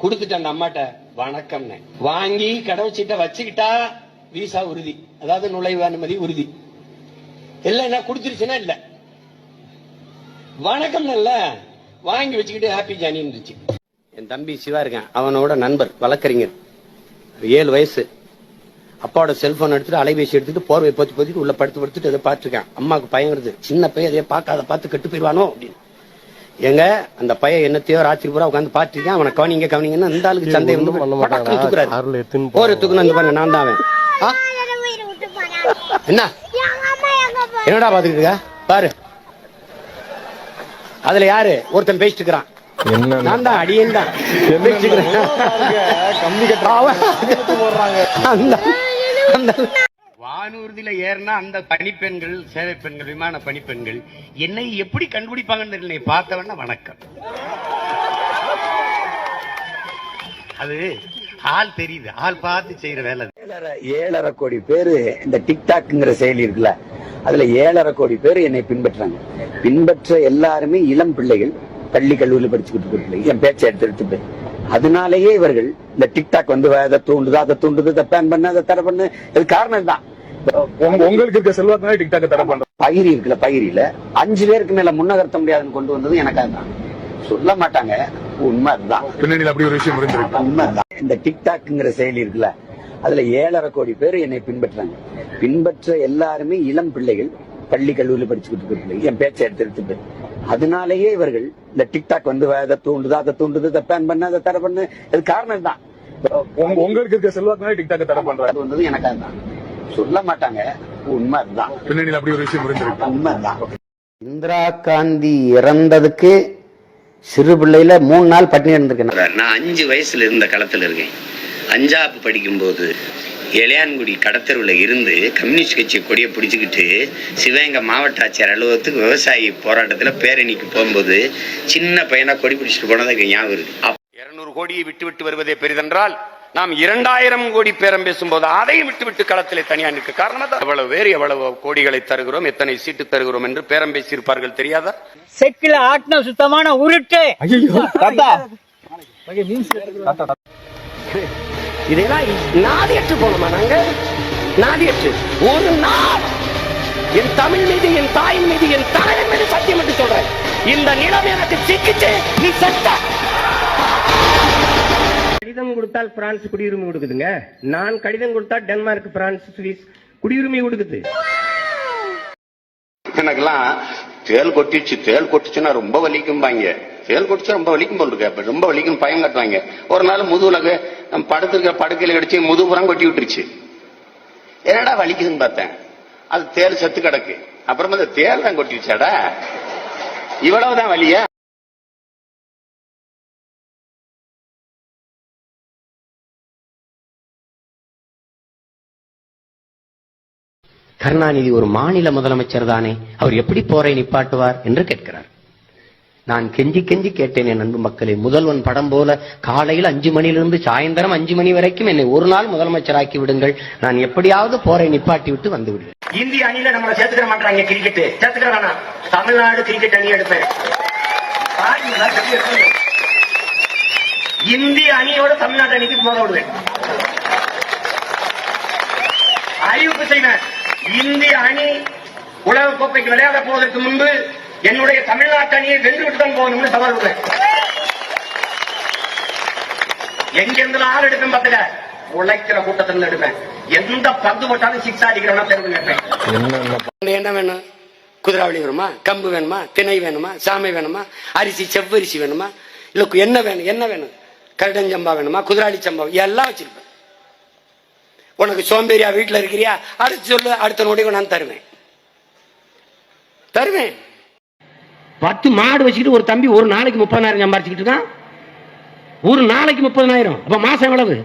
கொடுத்துட்டு அந்த அம்மாட்ட வணக்கம் வாங்கி கடவு சீட்டை வச்சுக்கிட்டா வீசா உறுதி, அதாவது நுழைவு அனுமதி உறுதி. எல்லாம் என்ன கொடுத்துருச்சுன்னா இல்ல வணக்கம் இல்ல வாங்கி வச்சுக்கிட்டு ஹாப்பி ஜானி இருந்துச்சு. என் தம்பி சிவா இருக்கான், அவனோட நண்பர் வழக்கறிஞர், 7 வயசு. அப்பாவோட செல்போன் எடுத்துட்டு அலைபேசி எடுத்துட்டு போர்வை போத்திட்டு உள்ள படுத்துட்டு அதை பார்த்துருக்கேன். அம்மாவுக்கு பயம் வருது, சின்ன பையன் அதையே பார்த்து கெட்டு போயிடுவானோ அப்படின்னு. எங்க அந்த பையன் என்னத்தையோ ராத்திரி பூரா உட்காந்து பார்த்துருக்கேன். அவனை கவனிங்கன்னா இந்த ஆளுக்கு சந்தை வந்து தூக்குறாரு. போர் தூக்குன்னு வந்து பாருங்க, நான் தான் அவன். என்ன என்னடா பாத்துக்கிட்டு இருக்க பாரு, அதுல யாரு ஒருத்தன் பேசிட்டு இருக்கிறான். நான் தான் அடியேன் தான் வானூர்தியில ஏறினா அந்த பணிப்பெண்கள், சேவை பெண்கள், விமான பணிப்பெண்கள் என்னை எப்படி கண்டுபிடிப்பாங்கன்னு தெரியல. பார்த்தவன வணக்கம், அது ஆள் தெரியுது, ஆள் பார்த்து செய்யற வேலை. 7.5 கோடி பேரு இந்த டிக்டாக்ங்கிற செயலி இருக்குல்ல, அதுல 7.5 கோடி பேர் என்னை பின்பற்றாங்க. பின்பற்ற எல்லாருமே இளம் பிள்ளைகள், பள்ளி கல்லூரியில் படிச்சுக்கிட்டு பிள்ளைகள். என் பேச்சை எடுத்துட்டு அதனாலேயே இவர்கள் இந்த டிக்டாக் வந்து அதை தூண்டுது, அதை பேன் பண்ண, அதை தடை பண்ணு. இது காரணம் தான். உங்களுக்கு இருக்க செல்வாக்கு டிக்டாக் தடை பண்ற பகிரி இருக்குல்ல, பகிரியில 5 பேருக்கு மேல முன்னகர்த்த முடியாதுன்னு கொண்டு வந்தது எனக்காக தான். சொல்ல மாட்டாங்க, உண்மை அதுதான். பின்னணியில் அப்படி ஒரு விஷயம் புரிஞ்சிருக்கு. உண்மைதான். இந்த டிக்டாக்ங்கிற செயலி இருக்குல்ல, அதுல 7.5 கோடி பேர் என்னை பின்பற்றாங்க. பின்பற்ற எல்லாருமே இளம் பிள்ளைகள், பள்ளி கல்லூரியில் படிச்சுக்கிட்டு பிள்ளைகள். என் பேச்சை எடுத்துட்டு அதனாலேயே இவர்கள் இந்த டிக்டாக் வந்து அதை தூண்டுது இதை பேன் பண்ண அதை தடை பண்ண இது காரணம் தான். உங்களுக்கு இருக்க செல்வாக்குனால டிக்டாக் தடை பண்றாங்க வந்தது எனக்கு அதுதான் சொல்ல மாட்டாங்க. உண்மை அதுதான். பின்னணியில் அப்படி ஒரு விஷயம் புரிஞ்சிருக்கு. உண்மை அதுதான். இந்திரா காந்தி இறந்ததுக்கு சிறு பிள்ளையில 3 நாள் பட்டினி இருந்திருக்கேன். நான் 5 வயசுல இருந்த களத்துல இருக்கேன். 5ஆப்பு படிக்கும்போது இளையான்குடி கடத்தருவில் இருந்து கம்யூனிஸ்ட் கட்சி கொடியை பிடிச்சிக்கிட்டு சிவகங்கை மாவட்ட ஆட்சியர் அலுவலகத்துக்கு விவசாயி போராட்டத்தில் பேரணிக்கு போகும்போது சின்ன பையனா கொடி பிடிச்சிட்டு போனது ஞாபகம் இருக்கு. 200 கோடியை விட்டு வருவதே பெரிதென்றால் நாம் 2000 கோடி பேரம் பேசும்போது அதையும் விட்டு களத்திலே தனியா நிற்க காரணம் எவ்வளவு வேறு எவ்வளவு கோடிகளை தருகிறோம், எத்தனை சீட்டு தருகிறோம் என்று பேரம் பேசியிருப்பார்கள் தெரியாதா? செக்கில ஆட்டின சுத்தமான உருட்டு. இதெல்லாம் நாதியற்று போனோமா நாங்க? நாதியற்று ஒரு நாள் என் தமிழ் மீது, என் தாயின் மீது, என் தாயின் மீது சத்தியம் என்று சொல்றேன். இந்த நிலம் எனக்கு சிக்கிச்சு நீ செத்த. கடிதம் கொடுத்தால் பிரான்ஸ் குடியுரிமை கொடுக்குதுங்க. நான் கடிதம் கொடுத்தா டென்மார்க், பிரான்ஸ், சுவிஸ் குடியுரிமை கொடுக்குது. எனக்கெல்லாம் தேல் கொட்டிச்சுன்னா ரொம்ப வலிக்கும்பாங்க. தேல் கொட்டிச்சா ரொம்ப வலிக்கும் போல் இருக்கு. ரொம்ப வலிக்கும் பயம் காட்டுவாங்க. ஒரு நாள் முதுகுல படுத்திருக்க படுக்கையில கடிச்சு முதுகுப்புறம் கொட்டி விட்டுருச்சு. என்னடா வலிக்குதுன்னு பார்த்தேன், அது தேல் செத்து கிடக்கு. அப்புறமா அந்த தேல் தான் கொட்டிடுச்சாடா, இவ்வளவுதான் வலியா? கருணாநிதி ஒரு மாநில முதலமைச்சர் தானே, அவர் எப்படி போரை நிப்பாட்டுவார் என்று கேட்கிறார். நான் கெஞ்சி கேட்டேன் என் அன்பு மக்களே. முதல்வன் படம் போல காலையில் 5 மணியிலிருந்து சாயந்தரம் 5 மணி வரைக்கும் என்னை ஒரு நாள் முதலமைச்சராக்கி விடுங்கள், நான் எப்படியாவது போரை நிப்பாட்டி விட்டு வந்து விடுவேன். இந்திய அணியில நம்மளை சேர்த்துக்கிற மாட்டாங்க. கிரிக்கெட் சேர்த்துக்கிறா, தமிழ்நாடு கிரிக்கெட் அணி எடுப்பேன். இந்திய அணியோட தமிழ்நாடு அணிக்கு போக விடுவேன். அறிவிப்பு செய்வேன், இந்திய அணி உலக கோப்பைக்கு விளையாட போவதற்கு முன்பு என்னுடைய தமிழ்நாட்டு அணியை வென்றுவிட்டு தான் போகணும்னு சவால் விடுவேன். எங்கிருந்து ஆள் எடுப்பேன் பார்த்துக்க, உழைக்கிற கூட்டத்தில் எடுப்பேன். எந்த பந்து போட்டாலும் 6 அடிக்கிறவனா தெரிஞ்சு கேட்பேன். என்ன வேணும்? குதிராவளி வேணுமா, கம்பு வேணுமா, திணை வேணுமா, சாமை வேணுமா, அரிசி செவ்வரிசி வேணுமா, இல்ல என்ன வேணும், கரடஞ்சம்பா வேணுமா, குதிராளி சம்பா, எல்லாம் வச்சிருப்பேன். உனக்கு சோம்பேறியா வீட்டுல இருக்கிறியா, அடுத்து சொல்லு, அடுத்த நோடி நான் தருவேன். 10 மாடு வச்சுக்கிட்டு ஒரு தம்பி ஒரு நாளைக்கு 30,000 சம்பாரிச்சுக்கிட்டு இருக்கான். ஒரு நாளைக்கு 30,000, அப்ப மாசம் எவ்வளவு?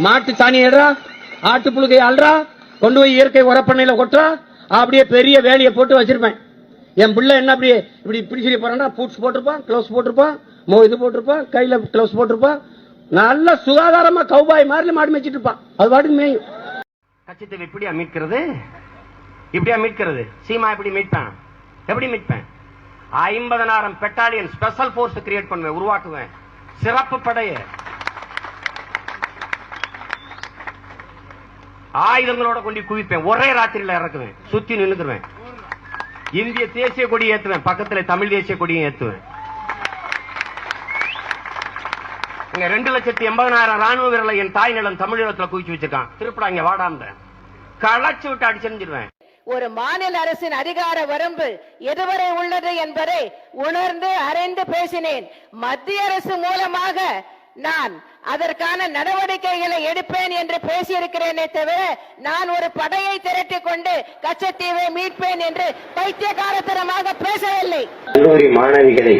மாட்டு சாணி எடுறா, ஆட்டு புழுகை அல்றா, கொண்டு போய் இயற்கை உரப்பண்ணையில கொட்டுறா, அப்படியே பெரிய வேலையை போட்டு வச்சிருப்பேன். என் பிள்ளை என்ன அப்படியே இப்படி பிடிச்சிட்டு போறான்னா, பூட்ஸ் போட்டிருப்பான், கிளவுஸ் போட்டிருப்பான், இது போட்டிருப்பான், கையில கிளவுஸ் போட்டிருப்பான், நல்ல சுகாதாரமா கௌபாய் மாதிரி மாடு மேய்ச்சிட்டு இருப்பான். அது பாட்டுக்கு மேயும். கட்சித்தேவை எப்படியா மீட்கிறது? இப்படியா மீட்கிறது? சீமா எப்படி மீட்பேன்? 50,000 பெட்டாலியன் ஸ்பெஷல் போர்ஸ் கிரியேட் பண்ணுவேன், உருவாக்குவேன். சிறப்பு படைய ஆயுதங்களோட கொண்டு குவிப்பேன். ஒரே ராத்திரியில இறக்குவேன், சுத்தி நின்னுக்குவேன். இந்திய தேசிய கொடி ஏத்துவேன், பக்கத்துல தமிழ் தேசிய கொடியும் ஏத்துவேன். 2,80,000 ராணுவ வீரர்களை என் தாய் நிலம் தமிழகத்துல குவிச்சு வச்சிருக்கான். திருப்படா இங்க வாடாம களைச்சு விட்டு அடிச்சிருந்துருவேன். ஒரு மாநில அரசின் அதிகார வரம்பு எதுவரை உள்ளது என்பதை உணர்ந்து அறிந்து பேசினேன். மத்திய அரசு மூலமாக நான் அதற்கான நடவடிக்கைகளை எடுப்பேன் என்று பேசியிருக்கிறேனே தவிர நான் ஒரு படையை திரட்டிக் கொண்டு கச்சத்தீவை மீட்பேன் என்று பைத்தியகாரத்தனமாக பேசவில்லை. கல்லூரி மாணவிகளை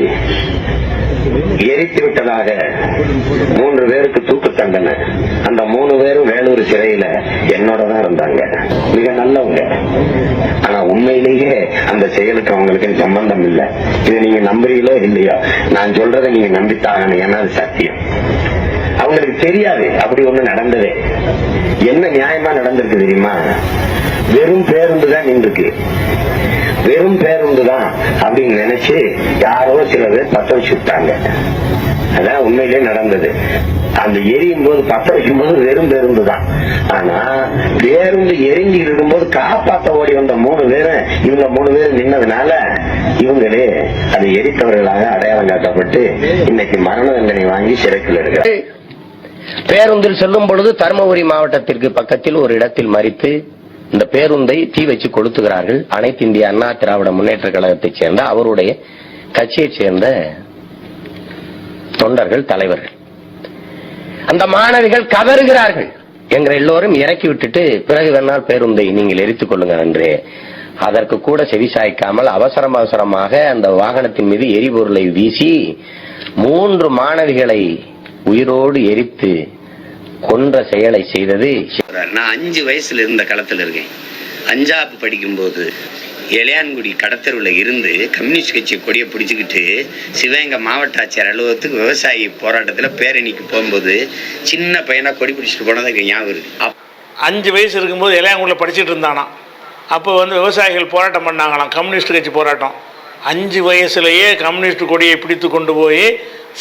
எரித்து விட்டதாக 3 பேருக்கு தூக்கு தண்டனை. அந்த 3 பேரும் வேலூர் சிறையில என்னோட தான் இருந்தாங்க. மிக நல்லவங்க. ஆனா உண்மையிலேயே அந்த செயலுக்கு அவங்களுக்கு சம்பந்தம் இல்லை. இது நீங்க நம்புறீங்களோ இல்லையோ, நான் சொல்றதை நீங்க நம்பித்தாகணும். ஏன்னா அது சத்தியம். அவங்களுக்கு தெரியாது அப்படி ஒண்ணு நடந்ததே. என்ன நியாயமா நடந்திருக்கு தெரியுமா? வெறும் பேருந்து தான் நின்றுருக்கு. வெறும் பேருந்து தான் அப்படின்னு நினைச்சு யாரோ சில பேர் பத்த வச்சு விட்டாங்க. அதான் உண்மையிலே நடந்தது. அந்த எரியும் போது, பத்த வைக்கும் போது வெறும் பேருந்து தான். ஆனா பேருந்து எரிஞ்சு இருக்கும்போது காப்பாத்த ஓடி வந்த 3 பேரும் இவங்க 3 பேரும் நின்னதுனால இவங்களே அதை எரித்தவர்களாக அடையாளம் காட்டப்பட்டு இன்னைக்கு மரண தண்டனை வாங்கி சிறைக்குள்ள இருக்கிறார். பேருந்தில் செல்லும் பொழுது தருமபுரி மாவட்டத்திற்கு பக்கத்தில் ஒரு இடத்தில் மறித்து இந்த பேருந்தை தீ வச்சு கொளுத்துகிறார்கள். அனைத்து இந்திய அண்ணா திராவிட முன்னேற்ற கழகத்தைச் சேர்ந்த அவருடைய கட்சியைச் சேர்ந்த தொண்டர்கள், தலைவர்கள். அந்த மாணவிகள் கதறுகிறார்கள். எங்கள் எல்லோரும் இறக்கி விட்டுட்டு பிறகு வேணால் பேருந்தை நீங்கள் எரித்துக் கொள்ளுங்கள் என்று. அதற்கு கூட செவிசாய்க்காமல் அவசரமாக அந்த வாகனத்தின் மீது எரிபொருளை வீசி 3 மாணவிகளை உயிரோடு எரித்து கொன்ற செயலை செய்தது. நான் 5 வயசுல இருந்த களத்தில் இருக்கேன். 5ஆப்பு படிக்கும்போது இளையான்குடி கடத்தருவில் இருந்து கம்யூனிஸ்ட் கட்சி கொடியை பிடிச்சிக்கிட்டு சிவகங்கை மாவட்ட ஆட்சியர் அலுவலகத்துக்கு விவசாயி போராட்டத்தில் பேரணிக்கு போகும்போது சின்ன பையனா கொடி பிடிச்சிட்டு போனதுக்கு ஞாபகம் இருக்கு. 5 வயசு இருக்கும்போது இளையாங்குடியில் படிச்சுட்டு இருந்தானா. அப்போ போராளிகள் போராட்டம் பண்ணாங்களாம், கம்யூனிஸ்ட் கட்சி போராட்டம். 5 வயசுலேயே கம்யூனிஸ்ட் கொடியை பிடித்து கொண்டு போய்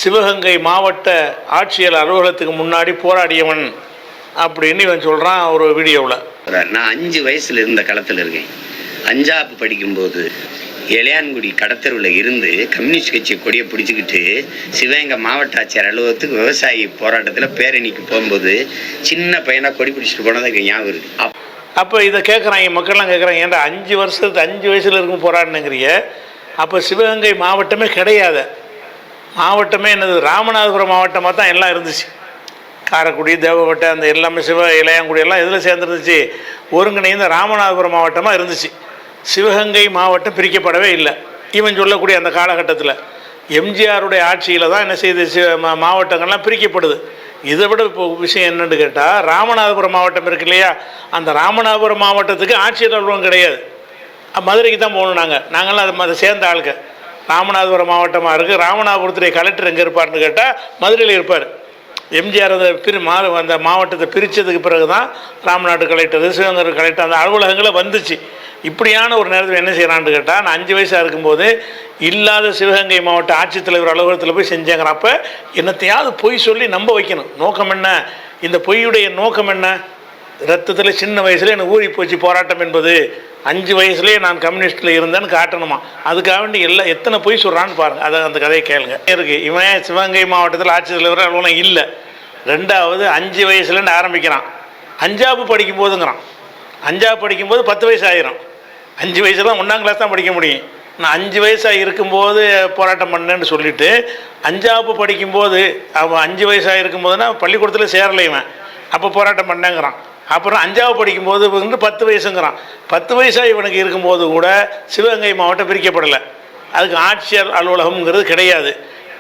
சிவகங்கை மாவட்ட ஆட்சியர் அலுவலகத்துக்கு முன்னாடி போராடியவன் அப்படின்னு இவன் சொல்கிறான் ஒரு வீடியோவில். நான் 5 வயசுல இருந்த களத்தில் இருக்கேன். 5ஆப்பு படிக்கும்போது இளையான்குடி கடத்தருவில் இருந்து கம்யூனிஸ்ட் கட்சி கொடியை பிடிச்சிக்கிட்டு சிவகங்கை மாவட்ட ஆட்சியர் அலுவலகத்துக்கு விவசாயி போராட்டத்தில் பேரணிக்கு போகும்போது சின்ன பையனா கொடி பிடிச்சிட்டு போனதுக்கு ஞாபகம் இருக்கு. அப்போ இதை கேட்குறாங்க மக்கள்லாம் கேட்குறாங்க, ஏன்டா 5 வயசில் இருக்கும் போராடினுங்கிறிய? அப்போ சிவகங்கை மாவட்டமே கிடையாது. மாவட்டமே என்னது, ராமநாதபுரம் மாவட்டமாக தான் எல்லாம் இருந்துச்சு. காரைக்குடி, தேவகோட்டை, அந்த எல்லாமே இளையாங்குடி எல்லாம் எதில் சேர்ந்துருந்துச்சு? ஒருங்கிணைந்த ராமநாதபுரம் மாவட்டமாக இருந்துச்சு. சிவகங்கை மாவட்டம் பிரிக்கப்படவே இல்லை. இவன் சொல்லக்கூடிய அந்த காலகட்டத்தில் எம்ஜிஆருடைய ஆட்சியில் தான் என்ன செய்து மாவட்டங்கள்லாம் பிரிக்கப்படுது. இதை விட இப்போ விஷயம் என்னன்னு கேட்டால், ராமநாதபுரம் மாவட்டம் இருக்கு இல்லையா, அந்த ராமநாதபுரம் மாவட்டத்துக்கு ஆட்சியர் அலுவலகம் கிடையாது. மதுரைக்கு தான் போகணும். நாங்கள்லாம் அதை சேர்ந்த ஆளுங்க. ராமநாதபுரம் மாவட்டமாக இருக்குது. ராமநாதபுரத்துடைய கலெக்டர் எங்கே இருப்பார்னு கேட்டால் மதுரையில் இருப்பார். எம்ஜிஆர் அந்த மாவட்டத்தை பிரித்ததுக்கு பிறகு தான் ராமநாட்டு கலெக்டர், சிவகங்கை கலெக்டர் அந்த அலுவலகங்களை வந்துச்சு. இப்படியான ஒரு நேரத்தில் என்ன செய்கிறான்னு கேட்டால், நான் 5 வயசாக இருக்கும்போது இல்லாத சிவகங்கை மாவட்ட ஆட்சித்தலைவர் அலுவலகத்தில் போய் செஞ்சேங்கிறப்ப என்னத்தையாவது பொய் சொல்லி நம்ப வைக்கணும். நோக்கம் என்ன? இந்த பொய்யுடைய நோக்கம் என்ன? ரத்தத்தில் சின்ன வயசுல எனக்கு ஊறி போச்சு போராட்டம் என்பது. 5 வயசுலேயே நான் கம்யூனிஸ்டில் இருந்தேன்னு காட்டணுமா? அதுக்காக வேண்டி எத்தனை பொய் சொல்கிறான்னு பாருங்கள். அதை அந்த கதையை கேளுங்க. இருக்குது இவன் சிவகங்கை மாவட்டத்தில் ஆட்சித்தலைவர் அலுவலகம் இல்லை. 2வது 5 வயசுலேருந்து ஆரம்பிக்கிறான். 5ஆப்பு படிக்கும் போதுங்கிறான். 5ஆப்பு படிக்கும்போது 10 வயசு ஆயிரும். 5 வயசுலாம் 1ஆம் கிளாஸ் தான் படிக்க முடியும். நான் 5 வயசாக இருக்கும்போது போராட்டம் பண்ணேன்னு சொல்லிவிட்டு 5ஆப்பு படிக்கும்போது அவன் 5 வயசாக இருக்கும்போதுனா பள்ளிக்கூடத்தில் சேரலை இவன், அப்போ போராட்டம் பண்ணேங்கிறான். அப்புறம் 5ஆவது படிக்கும்போது 10 வயசுங்கிறான். 10 வயசாக இவனுக்கு இருக்கும்போது கூட சிவகங்கை மாவட்டம் பிரிக்கப்படலை. அதுக்கு ஆட்சியர் அலுவலகம்ங்கிறது கிடையாது.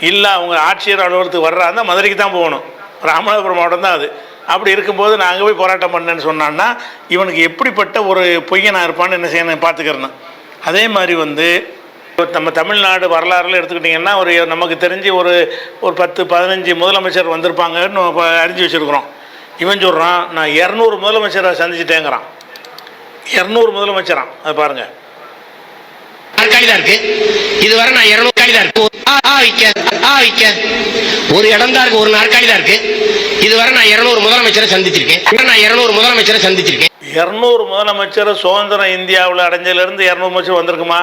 இல்லை அவங்க ஆட்சியர் அலுவலகத்துக்கு வர்றாருன்னா மதுரைக்கு தான் போகணும். ராமநாதபுரம் மாவட்டம் தான் அது. அப்படி இருக்கும்போது நான் அங்கே போய் போராட்டம் பண்ணேன்னு சொன்னான்னா இவனுக்கு எப்படிப்பட்ட ஒரு பொய்யனாக இருப்பான்னு என்ன செய்யணும் பார்த்துக்கிறணும். அதே மாதிரி நம்ம தமிழ்நாடு வரலாறுல எடுத்துக்கிட்டிங்கன்னா நமக்கு தெரிஞ்சு ஒரு 10-15 முதலமைச்சர் வந்திருப்பாங்கன்னு அறிஞ்சு வச்சுருக்குறோம். இவன் சொல்கிறான், நான் 200 முதலமைச்சரை சந்திச்சுட்டேங்கிறான். 200 முதலமைச்சரான். அது பாருங்கள். நாற்காலிதான் இருக்கு. இதுவரை நான் 200 நாற்காலிதான் இருக்கு. ஒரு இடம் தான் இருக்கு, ஒரு நாற்காலி தான் இருக்கு. இதுவரை நான் 200 முதலமைச்சரை சந்திச்சிருக்கேன். 200 முதலமைச்சர் சுதந்திர இந்தியாவில் அடைஞ்சதுலேருந்து 200 முதலமைச்சர் வந்திருக்குமா?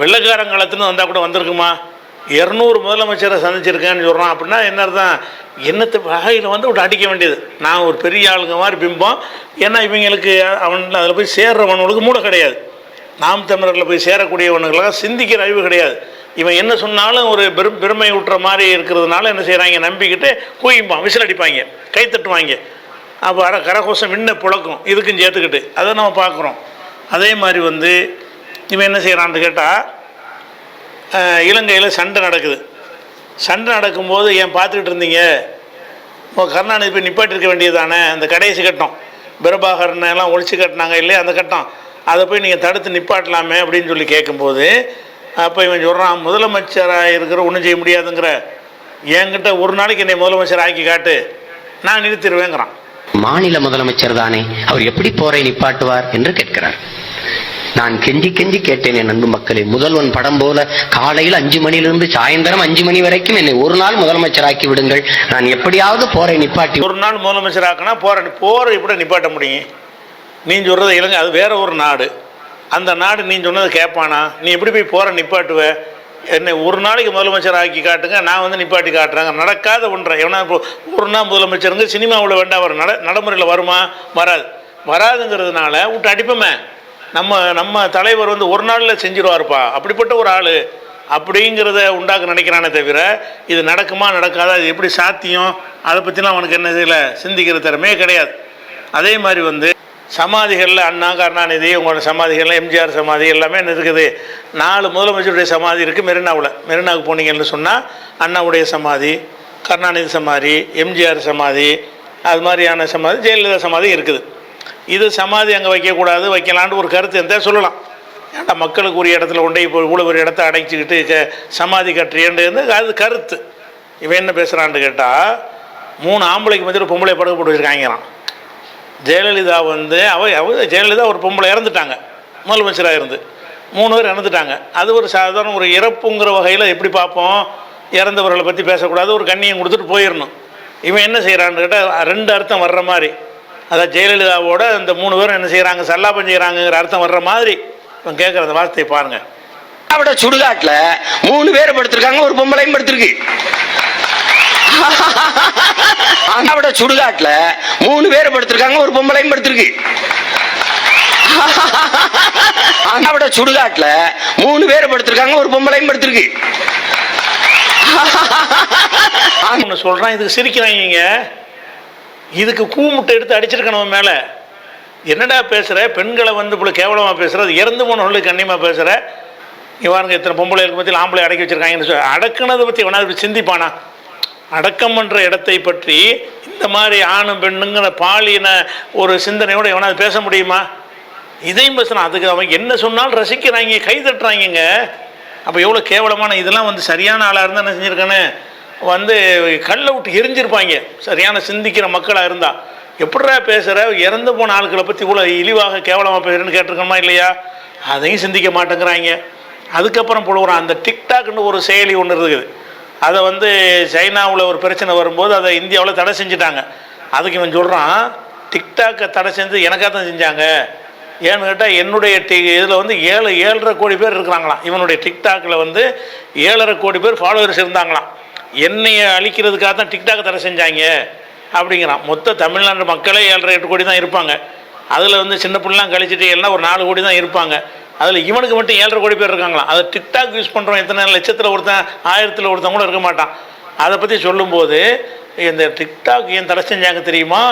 வெள்ளைக்காரங்காலத்துன்னு வந்தால் கூட வந்திருக்குமா? 200 முதலமைச்சரை சந்திச்சிருக்கேன்னு சொல்கிறான். அப்படின்னா என்ன அர்த்தம்? என்னத்தை வகையில் விட்டு அடிக்க வேண்டியது. நான் ஒரு பெரிய ஆளுங்க மாதிரி பிம்பம். ஏன்னா இவங்களுக்கு அதில் போய் சேர்றவனுக்கு மூட கிடையாது. நாம் தமிழரில் போய் சேரக்கூடியவனுக்கெல்லாம் சிந்திக்கிற அறிவு கிடையாது. இவன் என்ன சொன்னாலும் ஒரு பெருமை ஊட்டுற மாதிரி இருக்கிறதுனால என்ன செய்கிறாங்க, நம்பிக்கிட்டு கூயிப்பான், விசில் அடிப்பாங்க, கைத்தட்டுவாங்க. அப்போ கரகோஷம் விண்ண புழக்கும், இதுக்கும் சேர்த்துக்கிட்டு அதை நம்ம பார்க்குறோம். அதே மாதிரி இவன் என்ன செய்கிறான்னு கேட்டால், இலங்கையில் சண்டை நடக்குது. சண்டை நடக்கும்போது ஏன் பார்த்துக்கிட்டு இருந்தீங்க? கருணாநிதி போய் நிப்பாட்டிருக்க வேண்டியது தானே. அந்த கடைசி கட்டம் பிரபாகரன் எல்லாம் ஒழிச்சு கட்டினாங்க இல்லையா, அந்த கட்டம், அதை போய் நீங்கள் தடுத்து நிப்பாட்டலாமே அப்படின்னு சொல்லி கேட்கும்போது, அப்போ இவன் சொல்கிறான், முதலமைச்சராக இருக்கிற ஒன்றும் செய்ய முடியாதுங்கிற, என்கிட்ட ஒரு நாளைக்கு என்னை முதலமைச்சர் ஆக்கி காட்டு, நான் நிறுத்திடுவேங்கிறான். மாநில முதலமைச்சர் தானே, அவர் எப்படி போரை நிப்பாட்டுவார் என்று கேட்கிறார். நான் கெஞ்சி கெஞ்சி கேட்டேன், என் அன்பு மக்களே, முதல்வன் படம் போல காலையில் 5 மணியிலிருந்து சாயந்தரம் 5 மணி வரைக்கும் என்னை ஒரு நாள் முதலமைச்சராக்கி விடுங்கள், நான் எப்படியாவது போரை நிப்பாட்டி. ஒரு நாள் முதலமைச்சராக்கினா போரை எப்படி நிப்பாட்ட முடியும்? நீ சொல்கிறது இலங்கை, அது வேற ஒரு நாடு. அந்த நாடு நீ சொன்னதை கேட்பானா? நீ எப்படி போய் போரை நிப்பாட்டுவ? என்னை ஒரு நாளைக்கு முதலமைச்சர் ஆக்கி காட்டுங்க, நான் நிப்பாட்டி காட்டுறாங்க. நடக்காத ஒன்றை எவனா ஒரு நாள் முதலமைச்சருங்க சினிமாவில் வேண்டாம், வரும் நடைமுறையில் வருமா? வராது. வராதுங்கிறதுனால விட்டு அடிப்போமே. நம்ம தலைவர் வந்து ஒரு நாளில் செஞ்சிருவாருப்பா, அப்படிப்பட்ட ஒரு ஆள் அப்படிங்கிறத உண்டாக்க நினைக்கிறானே தவிர இது நடக்குமா நடக்காதா, இது எப்படி சாத்தியம், அதை பற்றிலாம் அவனுக்கு என்ன செய்யல, சிந்திக்கிற திறமையே கிடையாது. அதே மாதிரி வந்து சமாதிகளில் அண்ணா, கருணாநிதி, உங்களோட சமாதிகளில் எம்ஜிஆர் சமாதி எல்லாமே என்ன இருக்குது, 4 முதலமைச்சருடைய சமாதி இருக்குது மெரினாவில். மெரினாவுக்கு போனீங்கன்னு சொன்னால் அண்ணாவுடைய சமாதி, கருணாநிதி சமாதி, எம்ஜிஆர் சமாதி, அது மாதிரியான சமாதி, ஜெயலலிதா சமாதி இருக்குது. இது சமாதி அங்கே வைக்கக்கூடாது, வைக்கலான்ட்டு ஒரு கருத்து எந்த சொல்லலாம். ஏன்டா மக்களுக்கு ஒரு இடத்துல கொண்டே இப்போ இவ்வளோ ஒரு இடத்த அடைச்சிக்கிட்டு சமாதி கட்டுறியன்னு அது கருத்து. இவன் என்ன பேசுகிறான்னு கேட்டால் 3 ஆம்பளைக்கு மத்தியில் பொம்பளை படுக்க போட்டு வச்சுருக்காங்கிறான். ஜெயலலிதா வந்து ஜெயலலிதா ஒரு பொம்பளை இறந்துட்டாங்க, முதலமைச்சராக இருந்து 3 பேர் இறந்துட்டாங்க. அது ஒரு சாதாரண ஒரு இறப்புங்கிற வகையில் எப்படி பார்ப்போம், இறந்தவர்களை பற்றி பேசக்கூடாது, ஒரு கண்ணியம் கொடுத்துட்டு போயிடணும். இவன் என்ன செய்கிறான்னு கேட்டால் 2 அர்த்தம் வர்ற மாதிரி, அதாவது ஜெயலலிதாவோட இந்த 3 பேரும் என்ன செய்கிறாங்க, சல்லாபம் செய்கிறாங்கிற அர்த்தம் வர்ற மாதிரி இவன் கேட்குற அந்த வார்த்தையை பாருங்க. அவட சுடுகாட்டுல 3 பேர் படுத்திருக்காங்க, ஒரு பொம்பளையும் படுத்திருக்கு. அவட சுடுகாட்டுல 3 பேர் படுத்திருக்காங்க, ஒரு பொம்பளையும் படுத்திருக்கு. அவட சுடுகாட்டுல 3 பேர் படுத்திருக்காங்க, ஒரு பொம்பளையும் படுத்திருக்கு. சொல்றான், இதுக்கு சிரிக்கிறாங்க. இதுக்கு கூமுட்டை எடுத்து அடிச்சிருக்கணும் மேல. என்னடா பேசுற, பெண்களை வந்து இப்படி கேவலமா பேசுற, இறந்து போனவர்களுக்கு கண்ணியமா பேசுற. இவங்க இத்தனை பொம்பளைகளுக்கு பற்றி ஆம்பளை அடக்கி வச்சிருக்காங்கன்னு சொல்லி அடக்குனதை பற்றி எவனாவது சிந்திப்பானா? அடக்கம் என்ற இடத்தை பற்றி இந்த மாதிரி ஆணும் பெண்ணுங்கிற பாலின ஒரு சிந்தனையோட எவனாவது பேச முடியுமா? இதையும் பேசுறான். அதுக்கு அவங்க என்ன சொன்னாலும் ரசிக்கிறாங்க, கை தட்டுறாங்க. அப்போ எவ்வளோ கேவலமான இதெல்லாம் வந்து சரியான ஆளாக இருந்தால் என்ன செஞ்சுருக்கானு வந்து கல்லை விட்டு எரிஞ்சிருப்பாங்க. சரியான சிந்திக்கிற மக்களாக இருந்தால் எப்படா பேசுகிற, இறந்து போன ஆட்களை பற்றி இவ்வளோ இழிவாக கேவலமாக பேசுகிறேன்னு கேட்டிருக்கணுமா இல்லையா? அதையும் சிந்திக்க மாட்டேங்கிறாங்க. அதுக்கப்புறம் போடுறான், அந்த டிக்டாக்னு ஒரு செயலி ஒன்று இருக்குது. அதை வந்து சைனாவில் ஒரு பிரச்சனை வரும்போது அதை இந்தியாவில் தடை செஞ்சுட்டாங்க. அதுக்கு இவன் சொல்கிறான், டிக்டாக்கை தடை செஞ்சு எனக்காக தான் செஞ்சாங்க. ஏன்னு கேட்டால் என்னுடைய இதில் வந்து 7.5 கோடி பேர் இருக்கிறாங்களாம். இவனுடைய டிக்டாக்கில் வந்து 7.5 கோடி பேர் ஃபாலோவர்ஸ் இருந்தாங்களாம். என்னையை அழிக்கிறதுக்காக தான் டிக்டாக் தடை செஞ்சாங்க அப்படிங்கிறான். மொத்த தமிழ்நாடு மக்களே 7.5-8 கோடி தான் இருப்பாங்க. அதில் வந்து சின்ன பிள்ளைலாம் கழிச்சிட்டு எல்லாம் ஒரு 4 கோடி தான் இருப்பாங்க. அதில் இவனுக்கு மட்டும் 7.5 கோடி பேர் இருக்காங்களாம். அதை டிக்டாக் யூஸ் பண்ணுறோம் எத்தனை லட்சத்தில் ஒருத்தன் 1000ல் ஒருத்தன் கூட இருக்க மாட்டான். அதை பற்றி சொல்லும்போது இந்த டிக்டாக் ஏன் தடை செஞ்சாங்க தெரியுமா?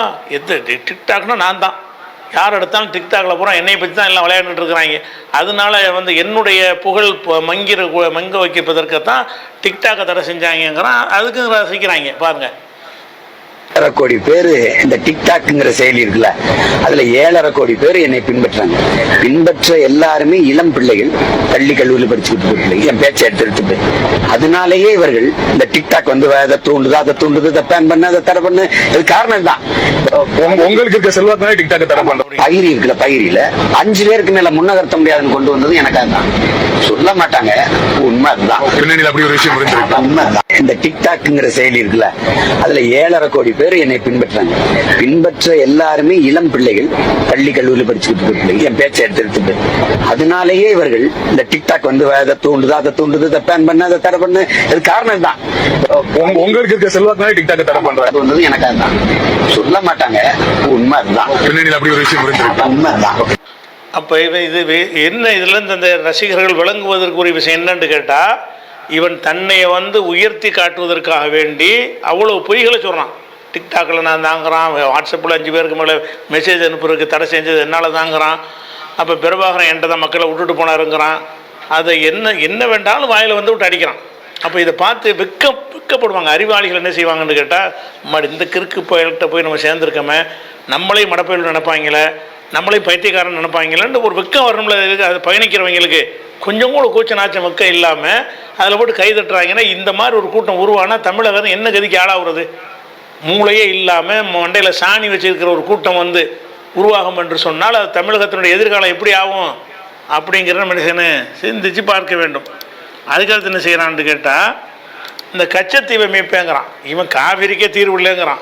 டிக்டாக்னா நான் தான், யார் எடுத்தாலும் டிக்டாக்ல பூரா என்னை பற்றி தான் எல்லாம் விளையாண்டுட்டு இருக்கிறாங்க. அதனால வந்து என்னுடைய புகழ் மங்க வைப்பதற்குத்தான் டிக்டாக்கை தடை செஞ்சாங்கிறான். அதுக்கு ரசிக்கிறாங்க பாருங்க. 7.5 கோடி பேரு இந்த டிக்டாக்ங்கிற செயலி இருக்குல்ல, அதுல 7.5 கோடி பேர் என்னை பின்பற்றாங்க. பின்பற்ற எல்லாருமே இளம் பிள்ளைகள், பள்ளி கல்லூரியில் படிச்சுக்கிட்டு பிள்ளைங்க, என் பேச்சை எடுத்துட்டு. அதனாலேயே இவர்கள் இந்த டிக்டாக் வந்து அதை தூண்டுது, அதை பேன் பண்ண, அதை தடை பண்ணு, அது காரணம் தான். உங்களுக்கு இருக்க செல்வாக்கு டிக்டாக் தடை பண்ற பயிரி இருக்குல்ல, பயிரில 5 பேருக்கு மேல முன்னகர்த்த முடியாதுன்னு கொண்டு வந்தது எனக்காக தான். சொல்ல மாட்டாங்க, உண்மை அதுதான். அப்படி ஒரு விஷயம் உண்மைதான். இந்த டிக்டாக்ங்கிற செயலி இருக்குல்ல, அதுல 7.5 கோடி பேர் என்னை பின்பற்றாங்க. பின்பற்ற எல்லாருமே இளம் பிள்ளைகள், பள்ளி கல்லூரியில் படிச்சுக்கிட்டு பிள்ளைங்க, என் பேச்சை எடுத்துட்டு. அதனாலேயே இவர்கள் இந்த டிக்டாக் வந்து அதை தூண்டுது, அதை பேன் பண்ண, அதை தடை பண்ணு, அது காரணம் தான். உங்களுக்கு இருக்க செல்வாக்கு டிக்டாக் தடை பண்றது வந்தது எனக்காக தான். சொல்ல மாட்டாங்க, உண்மை அதுதான். அப்படி ஒரு விஷயம் உண்மைதான். அப்போ இது என்ன, இதுலேருந்து அந்த ரசிகர்கள் விளங்குவதற்கு ஒரு விஷயம் என்னன்னு கேட்டால், இவன் தன்னை வந்து உயர்த்தி காட்டுவதற்காக வேண்டி அவ்வளோ பொய்களை சொல்கிறான். டிக்டாக்கில் நான் தாங்கிறான், வாட்ஸ்அப்பில் 5 பேருக்கு மேலே மெசேஜ் அனுப்புறதுக்கு தடை செஞ்சது என்னால் தாங்கிறான். அப்போ பிரபாகரன் என்கிட்ட தான் மக்களை விட்டுட்டு போனாருங்கிறான். அதை என்ன வேண்டாலும் வாயில் வந்து விட்டு அடிக்கிறான். அப்போ இதை பார்த்து வெக்கப்படுவாங்க. அறிவாளிகள் என்ன செய்வாங்கன்னு கேட்டால், இந்த கிறுக்கு பயல்கிட்ட போய் நம்ம சேர்ந்துருக்கோமே, நம்மளையும் மடப்பயல் நினைப்பாங்களே, நம்மளையும் பைத்தியக்காரன் நினைப்பாங்களேன்னு ஒரு வெக்கம் வரணும்ல. அது பயணிக்கிறவங்களுக்கு கொஞ்சம் கூட கூச்ச நாச்சம் வெக்கம் இல்லாமல் அதில் போட்டு கை தட்டுறாங்கன்னா, இந்த மாதிரி ஒரு கூட்டம் உருவானால் தமிழகம் என்ன கதிக்கு ஆளாகிறது? மூளையே இல்லாமல் மண்டையில் சாணி வச்சிருக்கிற ஒரு கூட்டம் வந்து உருவாகும் என்று சொன்னால் அது தமிழகத்தினுடைய எதிர்காலம் எப்படி ஆகும் அப்படிங்கிற மனுஷனு சிந்திச்சு பார்க்க வேண்டும். அதுக்கடுத்து என்ன செய்கிறான்னு கேட்டால், இந்த கச்சத்தீவை மீட்பேங்கிறான். இவன் காவிரிக்கே தீர்வு இல்லைங்கிறான்.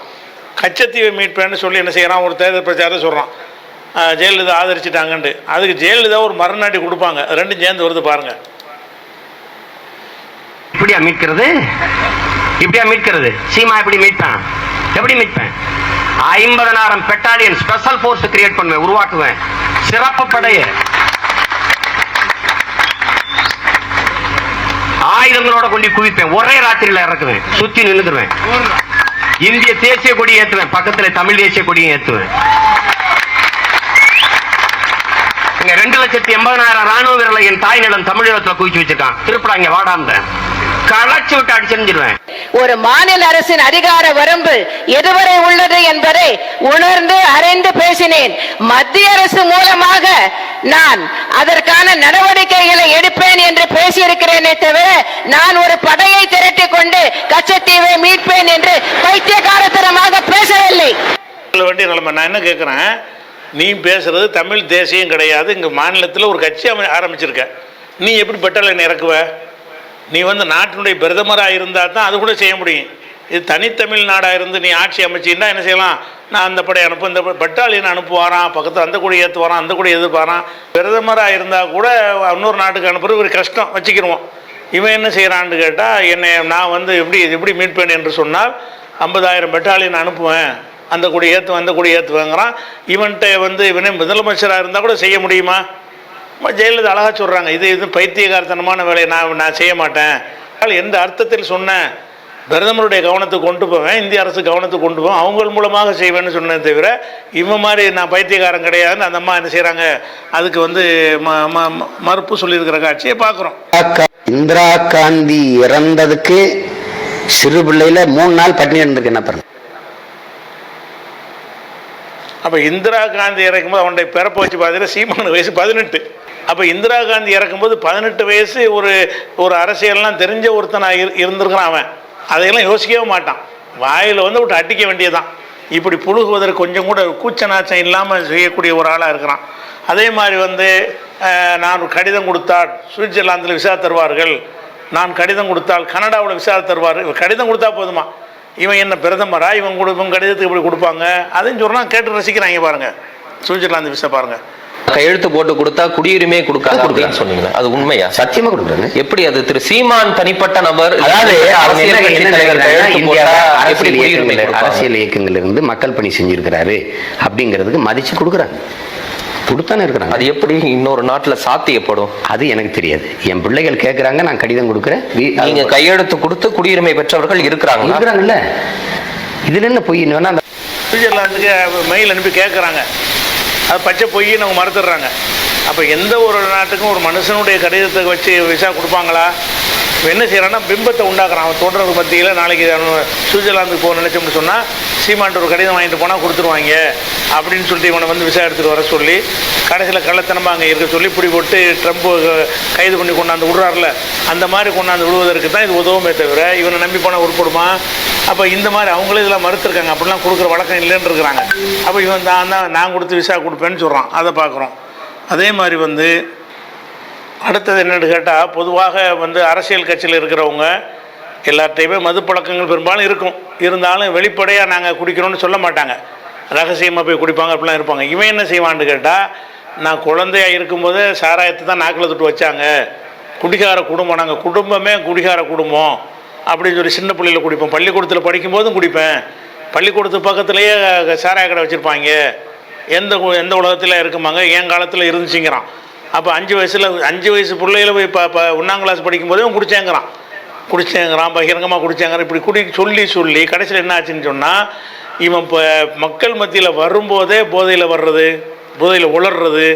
கச்சத்தீவை மீட்பேன்னு சொல்லி என்ன செய்கிறான், ஒரு தேர்தல் பிரச்சாரம் சொல்கிறான். ஜெயலலிதா ஆதரிச்சிட்டாங்கன்ட்டு. அதுக்கு ஜெயலலிதா ஒரு மறுநாட்டி கொடுப்பாங்க. ரெண்டும் சேர்ந்து வருது பாருங்க. இப்படியா மீட்கிறது? சீமா எப்படி மீட்பான்? எப்படி மீட்பேன்? 50,000 பெட்டாலியன் ஸ்பெஷல் போர்ஸ் கிரியேட் பண்ணுவேன், உருவாக்குவேன். சிறப்பு படைய ஆயுதங்களோட கொண்டு குவிப்பேன். ஒரே ராத்திரியில இறக்குவேன், சுத்தி நின்றுடுவேன். இந்திய தேசிய கொடி ஏற்றுவேன், பக்கத்துல தமிழ் தேசிய கொடியும் ஏற்றுவேன். 2,80,000 ராணுவ வீரர்களை என் தாய் நிலம் தமிழகத்துல குவிச்சு வச்சிருக்கான். திருப்படாங்க வாடாந்த களைச்சு விட்டு அடிச்சிருவேன். ஒரு மாநில அரசின் அதிகார வரம்பு எதுவரை உள்ளது என்பதை உணர்ந்து அறிந்து பேசினேன். மத்திய அரசு மூலமாக நான் அதற்கான நடவடிக்கைகளை எடுப்பேன் என்று பேசியிருக்கிறேனே தவிர நான் ஒரு படையை திரட்டிக் கொண்டு கச்சத்தீவை மீட்பேன் என்று பைத்தியகாரத்தனமாக பேசவில்லை. வேண்டிய நிலைமை. நான் என்ன கேட்கிறேன், நீ பேசுறது தமிழ் தேசியம் கிடையாது. இங்க மாநிலத்தில் ஒரு கட்சி ஆரம்பிச்சிருக்க, நீ எப்படி பெட்டாலியன் இறக்குவ? நீ நாட்டினுடைய பிரதமராக இருந்தால் தான் அது கூட செய்ய முடியும். இது தனித்தமிழ் நாடாக இருந்து நீ ஆட்சி அமைச்சின்னா என்ன செய்யலாம்? நான் அந்த படை அனுப்பு, இந்த பெட்டாலியன் அனுப்புவாரான், பக்கத்தில் அந்த கொடி ஏற்றுவாரான், அந்த கொடி எதிர்ப்பாரான். பிரதமராக இருந்தால் கூட இன்னொரு நாட்டுக்கு அனுப்புறது ஒரு கஷ்டம், வச்சுக்கிடுவோம். இவன் என்ன செய்கிறான்னு கேட்டால், என்னை நான் எப்படி மீட்பேன் என்று சொன்னால் 50,000 பெட்டாலியன் அனுப்புவேன், அந்த கொடி ஏற்றுவேன், அந்த கொடி ஏற்றுவேங்கிறான். இவன்கிட்ட இவனே முதலமைச்சராக இருந்தால் கூட செய்ய முடியுமா? ஜெயலலிதா அழகாக சொல்கிறாங்க, இது பைத்தியகாரத்தனமான வேலையை நான் செய்ய மாட்டேன். எந்த அர்த்தத்தில் சொன்னேன்? பிரதமருடைய கவனத்துக்கு கொண்டு போவேன், இந்திய அரசு கவனத்துக்கு கொண்டு போவேன், அவங்க மூலமாக செய்வேன்னு சொன்னேன் தவிர இவன் மாதிரி நான் பைத்தியகாரன் கிடையாதுன்னு அந்த அம்மா என்ன செய்கிறாங்க, அதுக்கு மறுப்பு சொல்லியிருக்கிற காட்சியை பார்க்குறோம். இந்திரா காந்தி இறந்ததுக்கு சிறு பிள்ளையில 3 நாள் பட்டினி இருந்திருக்கு. என்ன பாருங்க. அப்போ இந்திரா காந்தி இறக்கும்போது அவனுடைய பிறப்பை வச்சு பார்த்தீங்கன்னா சீமான் வயசு 18. அப்போ இந்திரா காந்தி இறக்கும்போது 18 வயசு ஒரு அரசியல்லாம் தெரிஞ்ச ஒருத்தனாக இருந்திருக்கிறான். அவன் அதையெல்லாம் யோசிக்கவே மாட்டான், வாயில் விட்டு அடிக்க வேண்டியதான். இப்படி புழுகுவதற்கு கொஞ்சம் கூட கூச்ச நாச்சம் இல்லாமல் செய்யக்கூடிய ஒரு ஆளாக இருக்கிறான். அதே மாதிரி நான் கடிதம் கொடுத்தால் சுவிட்சர்லாந்தில் விசா தருவார்கள், நான் கடிதம் கொடுத்தால் கனடாவில் விசா தருவார்கள். கடிதம் கொடுத்தா போதுமா? இவன் என்ன பிரதமரா? இவன் கடிதத்துக்கு இப்படி கொடுப்பாங்க, அதையும் சொன்னால் கேட்டு ரசிக்கிறாங்க. பாருங்க, சுவிட்சர்லாந்து விசா பாருங்க. கையெழுத்து போட்டு கொடுத்தா குடியுரிமை கொடுக்காது அப்படின்னு சொன்னீங்க, அது உண்மையா? சத்தியமா கொடுக்குறேன். எப்படி அது? திரு சீமான் தனிப்பட்ட நபர், அதாவது அரசியல் இயக்கங்கள் இருந்து மக்கள் பணி செஞ்சிருக்கிறாரு அப்படிங்கிறதுக்கு மதிச்சு கொடுக்குறாங்க, கொடுத்தானே இருக்கிறாங்க. அது எப்படி இன்னொரு நாட்டுல சாத்தியப்படும்? அது எனக்கு தெரியாது. என் பிள்ளைகள் கேட்கறாங்க, நான் கடிதம் கொடுக்குறேன். நீங்க கையெழுத்து கொடுத்து குடியுரிமை பெற்றவர்கள் இருக்கிறாங்கல்ல, இதுல என்ன பொய்? சுவிட்சர்லாந்துக்கு மெயில் அனுப்பி கேட்குறாங்க, அது பச்சை பொய் அவங்க மறுத்துடுறாங்க. அப்போ எந்த ஒரு நாட்டுக்கும் ஒரு மனுஷனுடைய கடிதத்தை வச்சு விசா கொடுப்பாங்களா? இப்போ என்ன செய்யறான்னா பிம்பத்தை உண்டாக்குறான். அவன் தோன்றது மத்தியில் நாளைக்கு சுவிட்சர்லாந்துக்கு போக நினைச்சோம்னு சொன்னால் சீமான்ட்டு ஒரு கடிதம் வாங்கிட்டு போனால் கொடுத்துருவாங்க அப்படின்னு சொல்லிட்டு இவனை விசா எடுத்துகிட்டு வர சொல்லி கடைசியில் கள்ளத்தனமாக அங்கே இருக்க சொல்லி இப்படி போட்டு ட்ரம்ப் கைது பண்ணி கொண்டாந்து விடுறாருல, அந்த மாதிரி கொண்டாந்து விடுவதற்கு தான் இது உதவுமே தவிர இவனை நம்பி போனால் உருப்படுமா? அப்போ இந்த மாதிரி அவங்களே இதெல்லாம் மறுத்துருக்காங்க, அப்படிலாம் கொடுக்குற வழக்கம் இல்லைன்னு இருக்கிறாங்க. அப்போ இவன் நான் கொடுத்து விசா கொடுப்பேன்னு சொல்கிறான், அதை பார்க்குறோம். அதே மாதிரி அடுத்தது என்னென்னு கேட்டால், பொதுவாக அரசியல் கட்சியில் இருக்கிறவங்க எல்லார்ட்டையுமே மது பழக்கங்கள் பெரும்பாலும் இருக்கும். இருந்தாலும் வெளிப்படையாக நாங்கள் குடிக்கிறோன்னு சொல்ல மாட்டாங்க, ரகசியமாக போய் குடிப்பாங்க, அப்படிலாம் இருப்பாங்க. இவன் என்ன செய்வான்னு கேட்டால், நான் குழந்தையாக இருக்கும்போது சாராயத்தை தான் நாக்கில் தொட்டு வச்சாங்க, குடிகார குடும்பம், நாங்கள் குடும்பமே குடிகார குடும்பம் அப்படின்னு சொல்லி சின்ன பிள்ளையில் குடிப்போம், பள்ளிக்கூடத்தில் படிக்கும்போதும் குடிப்பேன், பள்ளிக்கூடத்து பக்கத்துலேயே சாராய கடை வச்சுருப்பாங்க, எந்த உலகத்தில் இருக்குமாங்க, என் காலத்தில் இருந்துச்சுங்கிறான். அப்போ 5 வயசு பிள்ளையில் போய் 1ஆம் கிளாஸ் படிக்கும்போதே அவன் குடிச்சேங்கிறான், பகிரங்கமாக குடிச்சாங்கிறான். இப்படி சொல்லி கடைசியில் என்ன ஆச்சுன்னு சொன்னால், இவன் இப்போ மக்கள் மத்தியில் வரும்போதே போதையில் வர்றது, போதையில் உளர்றது,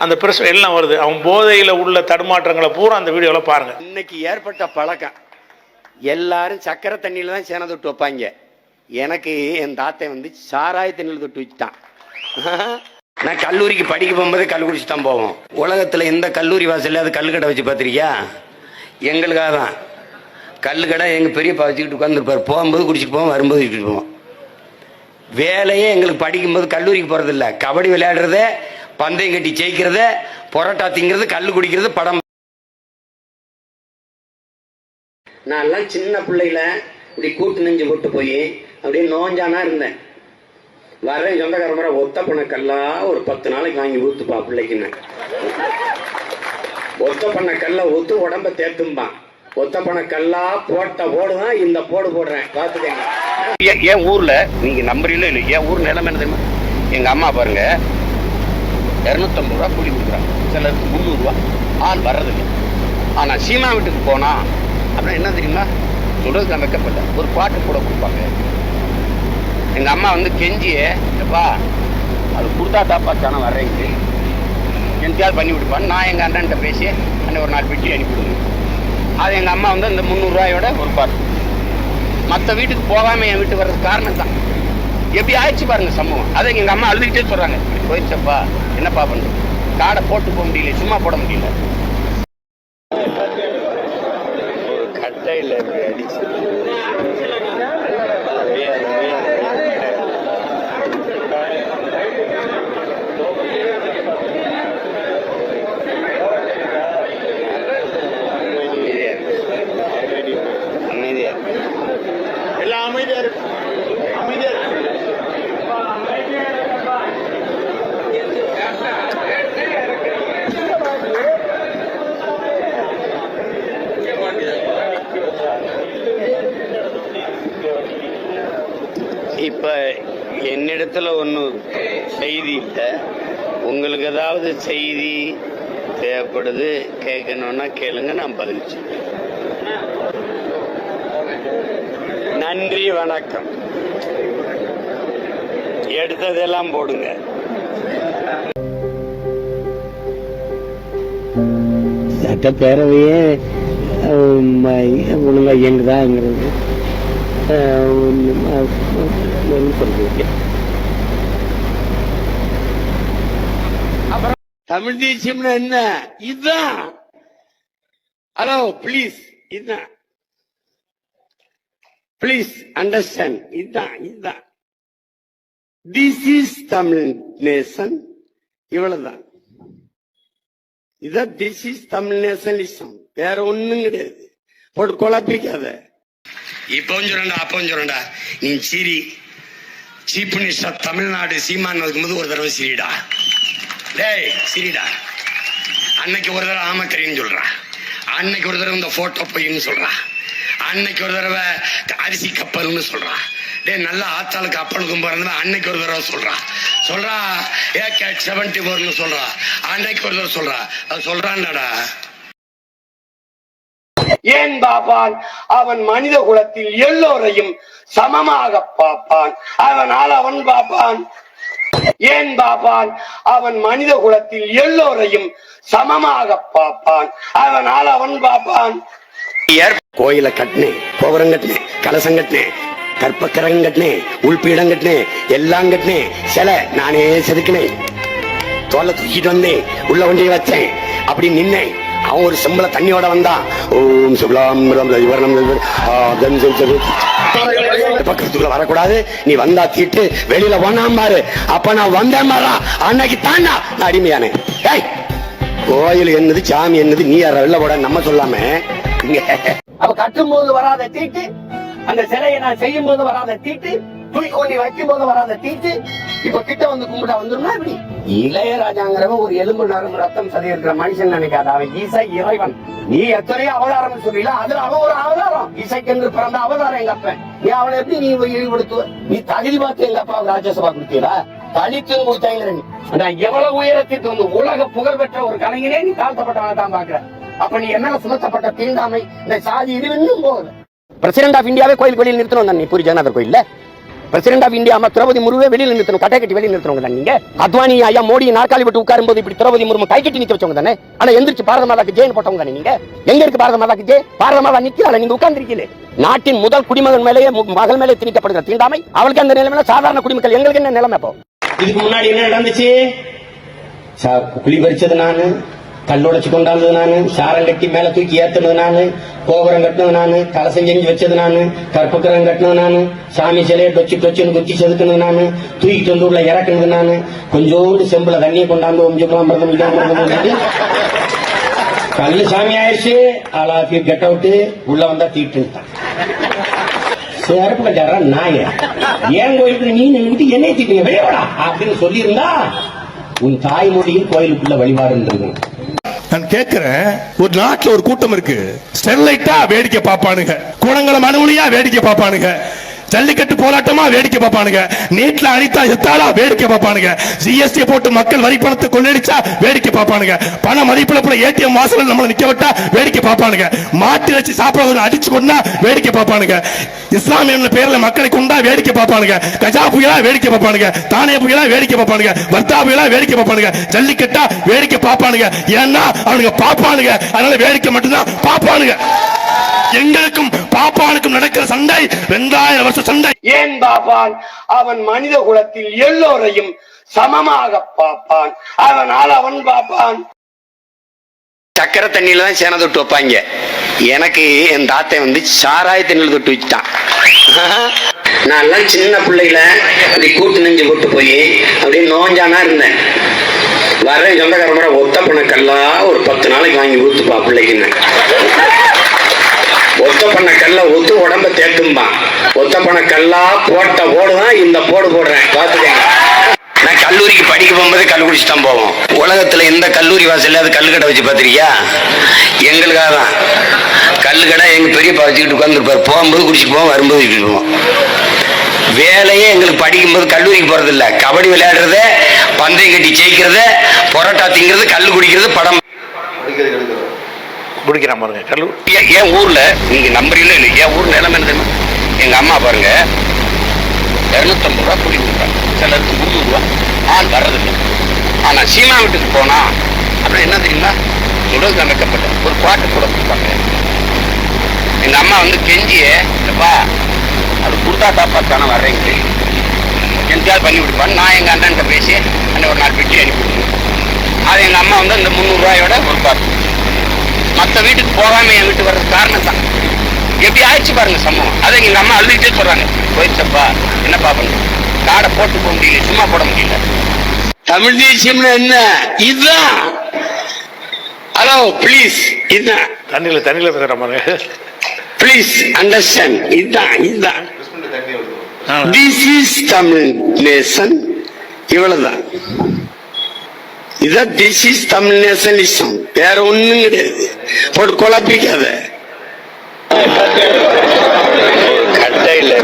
அந்த பிரச்சனை எல்லாம் வருது. அவன் போதையில் உள்ள தடுமாற்றங்களை பூரா அந்த வீடியோவில் பாருங்கள். இன்னைக்கு ஏற்பட்ட பழக்கம், எல்லாரும் சக்கரை தண்ணியில் தான் சேனை தொட்டு வைப்பாங்க. எனக்கு என் தாத்தை சாராய தண்ணியில் தொட்டு வச்சுட்டான். நான் கல்லூரிக்கு படிக்க போகும்போது கல் குடிச்சு தான் போவோம். உலகத்தில் எந்த கல்லூரி வாசல்ல அது கல் கடை வச்சு பார்த்துருக்கியா? எங்களுக்காக தான் கல் கடை. எங்கள் பெரியப்பா வச்சுக்கிட்டு உட்காந்துருப்பார், போகும்போது குடிச்சிட்டு போவோம், வரும்போது வச்சுட்டு போவோம். வேலையே எங்களுக்கு படிக்கும்போது கல்லூரிக்கு போகிறது இல்லை, கபடி விளையாடுறது, பந்தயம் கட்டி ஜெயிக்கிறது, பொரோட்டா திங்கிறது, கல் குடிக்கிறது, படம். நான்லாம் சின்ன பிள்ளையில இப்படி கூட்டு நெஞ்சு போட்டு போய் அப்படியே நோஞ்சானா இருந்தேன். வர சொந்தக்கார முறை ஒத்த பண்ண கல்லா ஒரு 10 நாளைக்கு வாங்கி ஊத்துப்பா பிள்ளைக்குன்னு. ஒத்த பண்ண கல்ல ஊத்து உடம்ப தேத்தும்பான். ஒத்த பண்ண கல்லா போட்ட போடுதான் இந்த போடுறேன், பாத்துக்கங்க. என் ஊர்ல நீங்க நம்புறீங்களோ இல்லை, என் ஊர் நிலைமை என்ன தெரியுமா? எங்க அம்மா பாருங்க 250 ரூபா கூலி கொடுக்குறாங்க, சிலருக்கு 300 ரூபா, ஆள் வர்றதில்லை. ஆனா சீமா வீட்டுக்கு போனா அப்புறம் என்ன தெரியுமா சொல்றதுக்கு நான் வைக்கப்பட்ட ஒரு பாட்டு கூட கொடுப்பாங்க. எங்க அம்மா வந்து கெஞ்சியே, எப்பா அது கொடுத்தா தாப்பா தானே வர்றேங்க, எந்தையாவது பண்ணி விடுப்பான்னு நான் எங்க அண்ணன்ட்ட பேசி அண்ணன் ஒரு 4 பெட்டி அனுப்பிவிடுவேன். அது எங்க அம்மா வந்து அந்த 300 ரூபாயோட ஒரு பாட்டு. மற்ற வீட்டுக்கு போகாம என் வீட்டுக்கு வர்றது காரணம் தான். எப்படி ஆயிடுச்சு பாருங்க சம்பவம். அதை எங்க அம்மா அழுதுகிட்டே சொல்றாங்க, இப்படி போயிடுச்சப்பா என்னப்பா பண்றது, காடை போட்டு போக முடியல, சும்மா போட முடியல. ஒரு கட்டையில் அடிச்சு அமைதியா எல்லாம் அமைதியா இருக்கு, அமைதியா இருக்கு. இப்ப என்னிடத்துல ஒன்றும் செய்தி இல்லை, உங்களுக்கு ஏதாவது செய்தி தேவைப்படுது கேட்கணும்னா கேளுங்க, நான் பதில் சொல்றேன். நன்றி, வணக்கம். எடுத்ததெல்லாம் போடுங்க. சட்டப்பேரவையே ஒழுங்கா இயங்குதாங்கிறது தமிழ் தேசியம்னா என்ன? இதுதான். ஹலோ ப்ளீஸ், இதுதான். ப்ளீஸ் அண்டர்ஸ்டாண்ட், இதுதான் இதுதான். திஸ் இஸ் தமிழ் நேசன், இவ்வளவுதான். இதான் திஸ் இஸ் தமிழ் நேஷனலிசம், வேற ஒண்ணும் கிடையாது. போட்டு குழப்பிக்காத. இப்ப சொல்றா அப்ப சொல்றா, நீ சிரி சீஃப் மினிஸ்டர் தமிழ்நாடு சீமான் இருக்கும்போது ஒரு தடவை சிரிடா, டேய் சிரிடா. அன்னைக்கு ஒரு தடவை ஆமக்கரின்னு சொல்றா, அன்னைக்கு ஒரு தடவை இந்த போட்டோ பொய்ன்னு சொல்றா, அன்னைக்கு ஒரு தடவை அரிசி கப்பல்னு சொல்றா, டே நல்ல ஆத்தாளுக்கு அப்பனுக்கும் பிறந்த அன்னைக்கு ஒரு தடவை சொல்றா AK-74 சொல்றா, அன்னைக்கு ஒரு தடவை சொல்றா. அது சொல்றான்டா. ஏன் பாப்பான்? அவன் மனித குலத்தில் எல்லோரையும் சமமாக பார்ப்பான், அதனால் அவன் பாப்பான். ஏன் பாப்பான்? அவன் மனித குலத்தில் எல்லோரையும் சமமாக பார்ப்பான், அதனால் அவன் பாப்பான். கோயில கட்டினேன், கோபுரம் கட்டினேன், கலசம் கட்டினேன், கற்பக்கிரகம் கட்டினேன், உள்பீடம் கட்டினேன், எல்லாம் கட்டினேன். சில நானே செதுக்கினேன், தோலை தூக்கிட்டு வந்தேன், உள்ள வண்டியை வச்சேன், அப்படி நின்னேன். அவன் ஒரு செம்பள தண்ணியோட வந்தான். ஓம் சுப்லாம் பக்கத்துக்குள்ள வரக்கூடாது, நீ வந்தா தீட்டு, வெளியில போனாம் பாரு. அப்ப நான் வந்தேன் மாறா, அன்னைக்கு தாண்டா நான் அடிமையானேன். கோயில் என்னது சாமி என்னது நீ யார வெளில போட நம்ம சொல்லாம. அப்ப கட்டும் போது வராத தீட்டு, அந்த சிலையை நான் செய்யும் போது வராத தீட்டு, துணி கொண்டி வைக்கும் போது வராத தீட்டு, இப்ப கிட்ட வந்து கும்பிட்டா வந்துருமா? இப்படி இளையராஜாங்கிறவன் ஒரு எலும்பு நரம்பு ரத்தம் சதி இருக்கிற மனுஷன் நினைக்காத. அவன் இசை இறைவன். நீ எத்தனையோ அவதாரம் சொல்லல, அதுல அவன் ஒரு அவதாரம். இசைக்கென்று பிறந்த அவதாரம் எங்க அப்ப. நீ அவனை எப்படி நீ ஈடுபடுத்துவ? நீ தகுதி பார்த்து எங்க அப்பா ராஜ்யசபா கொடுத்தீரா? தலித்துன்னு கொடுத்தாங்க. நான் எவ்வளவு உயரத்திற்கு வந்து உலக புகழ் பெற்ற ஒரு கலைஞனே நீ தாழ்த்தப்பட்டவனை தான் பாக்குற. அப்ப நீ என்ன சுமத்தப்பட்ட தீண்டாமை, இந்த சாதி இது இன்னும் போகுது. பிரசிடென்ட் ஆஃப் இந்தியாவே கோயில் வெளியில் நிறுத்தணும். நீ பூரி ஜெகநாதர் கோயில்ல பிரசிடென்ட் ஆஃப் இந்தியா திரௌபதி முர்முவே வெளியில் நிறுத்தணும், கட்டை கட்டி வெளியில் நிறுத்தணும். நீங்க அத்வானி ஐயா மோடி நாற்காலி விட்டு உட்காரும் போது இப்படி திரௌபதி முர்மு கை கட்டி நிக்க வச்சவங்க தானே. ஆனா எந்திரிச்சு பாரத மாதாக்கு ஜெயின் போட்டவங்க தானே. நீங்க எங்க இருக்கு பாரத மாதாக்கு ஜெய்? பாரத மாதா நிக்கிறாள், நீங்க உட்கார்ந்துருக்கீங்க. நாட்டின் முதல் குடிமகன் மேலேயே மகள் மேலே திணிக்கப்படுகிற தீண்டாமை, அவளுக்கு அந்த நிலைமையில சாதாரண குடிமக்கள் எங்களுக்கு என்ன நிலைமை? இப்போ இதுக்கு முன்னாடி என்ன நடந்துச்சு? குழி பறிச்சது நானு, கல்லுடைச்சு கொண்டாந்தது நானு, சாரம் கட்டி மேல தூக்கி ஏத்துனது நானு, கோபுரம் கட்டினது நானு, கலசம் செஞ்சு வச்சது நானு, கற்பக்கிரகம் கட்டினது நானு, சாமி சிலையை டொச்சுன்னு குத்தி செதுக்கினது நானு, தூக்கிட்டு வந்து உள்ள இறக்குனது நானு, கொஞ்சோண்டு செம்புல தண்ணியை கொண்டாந்து கல்லு சாமி ஆயிடுச்சு. ஆளாக்கி கெட் அவுட், உள்ள வந்தா தீட்டு சிறப்பு கட்டாரா நாய. ஏன் கோயிலுக்கு நீ நின்றுட்டு என்னை தீட்டீங்க வெளியோடா அப்படின்னு சொல்லி இருந்தா உன் தாய்மொழியில் கோயிலுக்குள்ள வழிபாடு இருந்திருக்கும். நான் கேட்கிறேன், ஒரு நாட்டுல ஒரு கூட்டம் இருக்கு, ஸ்டெர்லைட்டா வேடிக்கை பார்ப்பானுங்க, குளங்களை மனுமொழியா வேடிக்கை பார்ப்பானுங்க, ஜல்லிக்கட்டு போராட்டமா வேடிக்கை பார்ப்பானுங்க, நீட்ல அனிதா செத்தாலா வேடிக்கை பார்ப்பானுங்க, ஜிஎஸ்டி போட்டு மக்கள் வரி பணத்தை கொள்ளடிச்சா வேடிக்கை பார்ப்பானுங்க, பண மதிப்பிழப்புல ஏடிஎம் வாசல்ல நம்மள நிக்க விட்டா வேடிக்கை பார்ப்பானுங்க, மாட்டு இறைச்சி சாப்பிட அடிச்சு கொண்டா வேடிக்கை பார்ப்பானுங்க, இஸ்லாமிய பேர்ல மக்களை கொண்டா வேடிக்கை பார்ப்பானுங்க, கஜா புயலா வேடிக்கை பார்ப்பானுங்க, தானே புயலா வேடிக்கை பார்ப்பானுங்க, வர்த்தா புயலா வேடிக்கை பார்ப்பானுங்க, ஜல்லிக்கட்டா வேடிக்கை பார்ப்பானுங்க. ஏன்னா அவனுங்க பார்ப்பானுங்க, அதனால வேடிக்கை மட்டும்தான் பார்ப்பானுங்க. எங்களுக்கும் பாப்பானுக்கும் நடக்கிற சண்டை 2000 வருஷ சண்டை. ஏன் பாப்பான்? அவன் மனித குலத்தில் எல்லோரையும் சமமாக பார்ப்பான், அதனால் அவன் பாப்பான். சக்கரை தண்ணியில தான் சேனை தொட்டு வைப்பாங்க. எனக்கு என் தாத்தை வந்து சாராய தண்ணியில தொட்டு வச்சுட்டான். நான் எல்லாம் சின்ன பிள்ளைல அப்படி கூட்டு நெஞ்சு போட்டு போய் அப்படியே நோஞ்சானா இருந்தேன். வர சொந்தக்காரமோட ஒத்த பண்ண கல்லா ஒரு 10 நாளைக்கு வாங்கி ஊத்துப்பா பிள்ளைக்குன்னு. ஒத்த பண்ண கல்ல ஊத்து உடம்ப தேக்கும்பான். ஒத்த பண்ண கல்லா போட்ட போடுதான் இந்த போடு போடுறேன் பாத்துக்கங்க. நான் கல்லூரிக்கு படிக்க போகும்போது கல் குடிச்சு தான் போவோம். உலகத்துல எந்த கல்லூரி வாசல்ல அது கல்லு கடை வச்சு பாத்திருக்கியா? எங்களுக்காக தான் கல்லு கடை. எங்க பெரியப்பா வச்சுக்கிட்டு உட்காந்துருப்பாரு. போகும்போது குடிச்சிட்டு போவோம், வரும்போது வச்சுட்டு போவோம். வேலையே எங்களுக்கு படிக்கும்போது கல்லூரிக்கு போறது இல்ல, கபடி விளையாடுறது, பந்தயம் கட்டி ஜெயிக்கிறது, பொரோட்டா திங்கிறது, கல்லு குடிக்கிறது, படம் குடிக்கிறான் பாருங்க கல்லு. என் ஊர்ல நீங்க நம்புறீங்களோ இல்லை, என் ஊர் நிலைமை என்ன தெரியுமா? எங்க அம்மா பாருங்க 250 ரூபா கூலி கொடுப்பாங்க, சிலருக்கு 300 ரூபா. ஆள் வர்றதில்லை. ஆனா சீமா வீட்டுக்கு போனா அப்புறம் என்ன தெரியுமா? உடல் அமைக்கப்பட்ட ஒரு பாட்டு கூட கொடுப்பாங்க. எங்க அம்மா வந்து கெஞ்சிய இல்லப்பா அது கொடுத்தா தாப்பாத்தானே வர்றேங்க எந்தையாவது பண்ணி விடுப்பான்னு நான் எங்க அண்ணன்கிட்ட பேசி அண்ணன் ஒரு 4 பெட்டி அனுப்பி விடுவேன். அது எங்க அம்மா வந்து அந்த 300 ரூபாயோட ஒரு பாட்டு. மற்ற வீட்டுக்கு போகாம என் வீட்டுக்கு வர்றது காரணம் தான். எப்படி ஆயிடுச்சு பாருங்க சம்பவம். அதை எங்க அம்மா அழுதுகிட்டே சொல்றாங்க, போயிடுச்சப்பா என்னப்பா பண்ணு, காடை போட்டு போக முடியல, சும்மா போட முடியல. தமிழ் தேசியம்னா என்ன? இதுதான். ஹலோ ப்ளீஸ், இதுதான். தண்ணியில பேசுற மாதிரி ப்ளீஸ் அண்டர்ஸ்டாண்ட். இதுதான் திஸ் இஸ் தமிழ் நேசன். இவ்வளவுதான். இதான் திஸ் இஸ் தமிழ் நேஷனலிசம். வேற ஒண்ணும் கிடையாது. போட்டு குழப்பிக்காத. கட்டையில்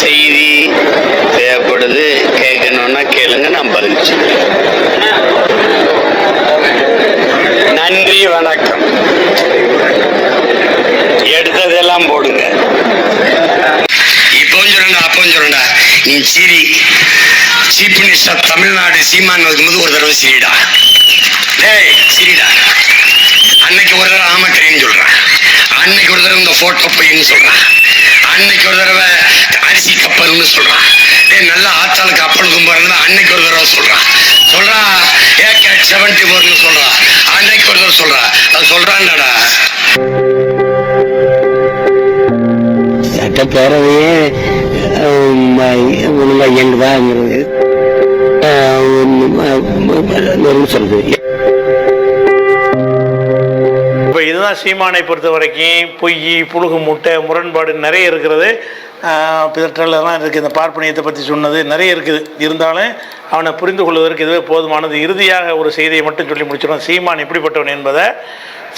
செய்தி தேவைப்படுது, கேட்கணும்னா கேளுங்க, நான் பதில் சொல்றேன். நன்றி, வணக்கம். எடுத்ததெல்லாம் போடுங்க. இப்பவும் சொல்றா அப்பவும் சொல்றா, நீ சிரி சீஃப் மினிஸ்டர் தமிழ்நாடு சீமான் வைக்கும்போது ஒரு தடவை சிரிடா, டேய் சிரிடா. அன்னைக்கு ஒரு தடவை ஆமக்கரின்னு சொல்றான், அன்னைக்கு ஒரு தடவை இந்த போட்டோ பையன்னு சொல்றான், அன்னைக்கு ஒரு தடவை அரிசி கப்பல்னு சொல்றான், நல்ல ஆத்தாளு கப்பலுக்கும் போறது அன்னைக்கு ஒரு தடவை சொல்றான், AK-74 சொல்றான், அன்னைக்கு ஒரு தடவை சொல்றான். அது சொல்றான்டா. சட்டப்பேரவையே ஒழுங்கா இயங்குதாங்கிறது சொல்றது. இப்போ இதுதான் சீமானை பொறுத்த வரைக்கும் பொய், புழுகு மூட்டை, முரண்பாடு நிறைய இருக்கிறது. பிதற்றலாம் இருக்குது. இந்த பார்ப்பனியத்தை பற்றி சொன்னது நிறைய இருக்குது. இருந்தாலும் அவனை புரிந்து கொள்வதற்கு இதுவே போதுமானது. இறுதியாக ஒரு செய்தியை மட்டும் சொல்லி முடிச்சிடும். சீமான் எப்படிப்பட்டவன் என்பதை.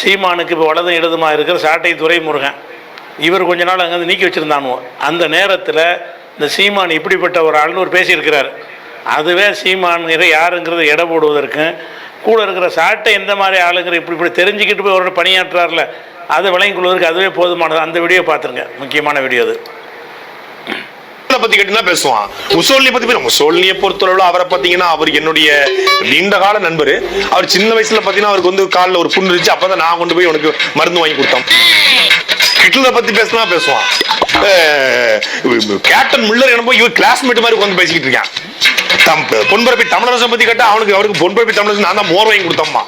சீமானுக்கு இப்போ வலதும் இடதுமாக இருக்கிற சாட்டை துரைமுருகன், இவர் கொஞ்ச நாள் அங்கேருந்து நீக்கி வச்சுருந்தானுவோம். அந்த நேரத்தில் இந்த சீமான் இப்படிப்பட்ட ஒரு ஆள்னு ஒரு பேசியிருக்கிறார். அதுவே சீமான் யாருங்கிறத எடை போடுவதற்கும், கூட இருக்கிற சாட்டை எந்த மாதிரி ஆளுங்கிற இப்படி தெரிஞ்சுக்கிட்டு போய் அவரோட பணியாற்றார்ல, அதை விளங்கிக் கொள்வதற்கு அதுவே போதுமானது. அந்த வீடியோ பார்த்துருங்க, முக்கியமான வீடியோ அது. பத்தி கேட்டுனா பேசுவான். முசோலினியை பத்தி முசோலினியை பொறுத்தளவு அவரை பாத்தீங்கன்னா அவர் என்னுடைய நீண்ட கால நண்பர். அவர் சின்ன வயசுல பாத்தீங்கன்னா அவருக்கு வந்து காலில் ஒரு புண்ணு இருந்துச்சு. அப்பதான் நான் கொண்டு போய் உனக்கு மருந்து வாங்கி கொடுத்தோம். ஹிட்லரை பத்தி பேசினா பேசுவான். கேப்டன் மில்லர் என்ன போய் இவர் கிளாஸ்மேட் மாதிரி உட்காந்து பேசிக்கிட்டு இருக்கான். பொன்பரப்பி தமிழரசன் பத்தி கேட்டா அவருக்கு பொன்பரப்பி தமிழரசன் நான் தான் மோர் வாங்கி கொடுத்தம்மா.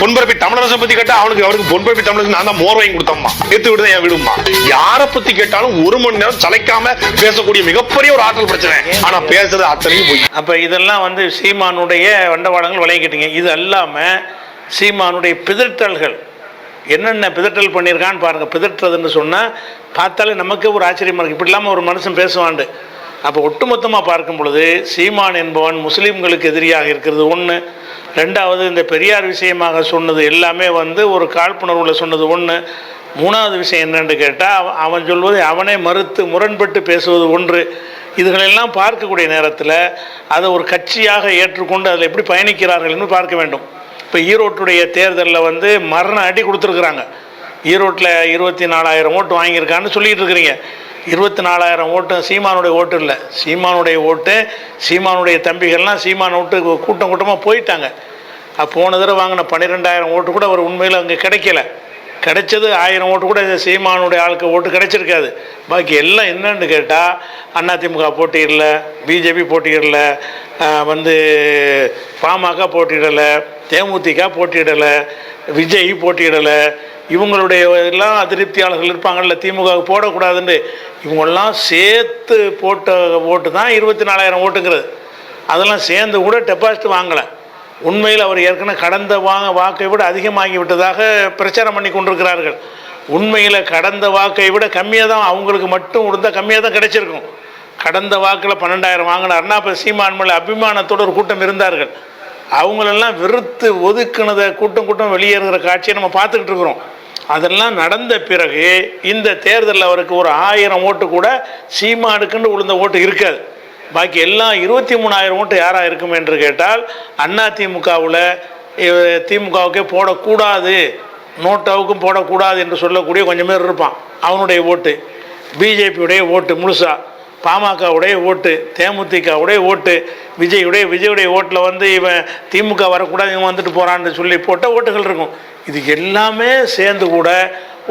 பொன்பரப்பி தமிழரசன் பத்தி கேட்டா அவருக்கு பொன்பரப்பி தமிழரசன் நான் தான் மோர் வாங்கி கொடுத்தம்மா. எடுத்து விடுதான் என் விடுமா. யாரை பத்தி கேட்டாலும் 1 மணி நேரம் சளைக்காம பேசக்கூடிய மிகப்பெரிய ஒரு ஆற்றல் பிரச்சனை. ஆனா பேசுறது அத்தனையும் போய். அப்ப இதெல்லாம் வந்து சீமானுடைய வண்டவாளங்கள் விளங்கிட்டீங்க. இது அல்லாம சீமானுடைய பிதற்றல்கள் என்னென்ன பிதற்றல் பண்ணியிருக்கான்னு பாருங்க. பிதற்றதுன்னு சொன்னா பார்த்தாலே நமக்கு ஒரு ஆச்சரியமா இருக்கு. இப்படி இல்லாம ஒரு மனுஷன் பேசுவாண்டு. அப்போ ஒட்டுமொத்தமாக பார்க்கும் பொழுது சீமான் என்பவன் முஸ்லீம்களுக்கு எதிரியாக இருக்கிறது ஒன்று. ரெண்டாவது இந்த பெரியார் விஷயமாக சொன்னது எல்லாமே வந்து ஒரு காழ்ப்புணர்வில் சொன்னது ஒன்று. மூணாவது விஷயம் என்னென்னு கேட்டால் அவன் சொல்வதை அவனே மறுத்து முரண்பட்டு பேசுவது ஒன்று. இதுகளெல்லாம் பார்க்கக்கூடிய நேரத்தில் அதை ஒரு கட்சியாக ஏற்றுக்கொண்டு அதில் எப்படி பயணிக்கிறார்கள் என்று பார்க்க வேண்டும். இப்போ ஈரோட்டுடைய தேர்தலில் வந்து மரண அடி கொடுத்துருக்குறாங்க. ஈரோட்டில் 24,000 ஓட்டு வாங்கியிருக்கான்னு சொல்லிகிட்டு இருக்கிறீங்க. 24,000 ஓட்டு சீமானுடைய ஓட்டு இல்லை. சீமானுடைய ஓட்டு சீமானுடைய தம்பிகள்லாம் சீமான ஓட்டு கூட்டம் கூட்டமாக போயிட்டாங்க. போன தடவை வாங்கின 12,000 ஓட்டு கூட அவர் உண்மையில் அங்கே கிடைக்கல. கிடைச்சது 1000 ஓட்டு கூட சீமானுடைய ஆளுக்கு ஓட்டு கிடைச்சிருக்காது. பாக்கி எல்லாம் என்னன்னு கேட்டால் அதிமுக போட்டியிடலை, பிஜேபி போட்டியிடலை, வந்து பாமக போட்டியிடலை, தேமுதிக போட்டியிடலை, விஜய் போட்டியிடலை. இவங்களுடைய எல்லாம் அதிருப்தியாளர்கள் இருப்பாங்கள்ல, திமுக போடக்கூடாதுன்னு இவங்கெல்லாம் சேர்த்து போட்ட ஓட்டு தான் 24,000 ஓட்டுங்கிறது. அதெல்லாம் சேர்ந்து கூட டெபாசிட் வாங்கலை. உண்மையில் அவர் ஏற்கனவே கடந்த வாக்கை விட அதிகமாகி விட்டதாக பிரச்சாரம் பண்ணி கொண்டிருக்கிறார்கள். உண்மையில் கடந்த வாக்கை விட கம்மியாக தான் அவங்களுக்கு மட்டும் இருந்தால் கம்மியாக தான் கிடைச்சிருக்கும். கடந்த வாக்கில் 12,000 வாங்கினார்னா அப்போ சீமான் மேலே அபிமானத்தோடு ஒரு கூட்டம் இருந்தார்கள். அவங்களெல்லாம் வெறுத்து ஒதுக்குனதை கூட்டம் வெளியேறுகிற காட்சியை நம்ம பார்த்துக்கிட்டு இருக்கிறோம். அதெல்லாம் நடந்த பிறகு இந்த தேர்தலில் அவருக்கு ஒரு 1000 ஓட்டு கூட சீமானுக்குன்னு விழுந்த ஓட்டு இருக்காது. பாக்கி எல்லாம் 23,000 ஓட்டு யாராக இருக்கும் என்று கேட்டால் அதிமுகவில் திமுகவுக்கே போடக்கூடாது, நோட்டாவுக்கும் போடக்கூடாது என்று சொல்லக்கூடிய கொஞ்சம் பேர் இருப்பான். அவனுடைய ஓட்டு, பிஜேபியுடைய ஓட்டு முழுசா, பாமகவுடைய ஓட்டு, தேமுதிகவுடைய ஓட்டு, விஜயுடைய ஓட்டில் வந்து இவன் திமுக வரக்கூடாது இவன் வந்துட்டு போகிறான்னு சொல்லி போட்ட ஓட்டுகள் இருக்கும். இது எல்லாமே சேர்ந்து கூட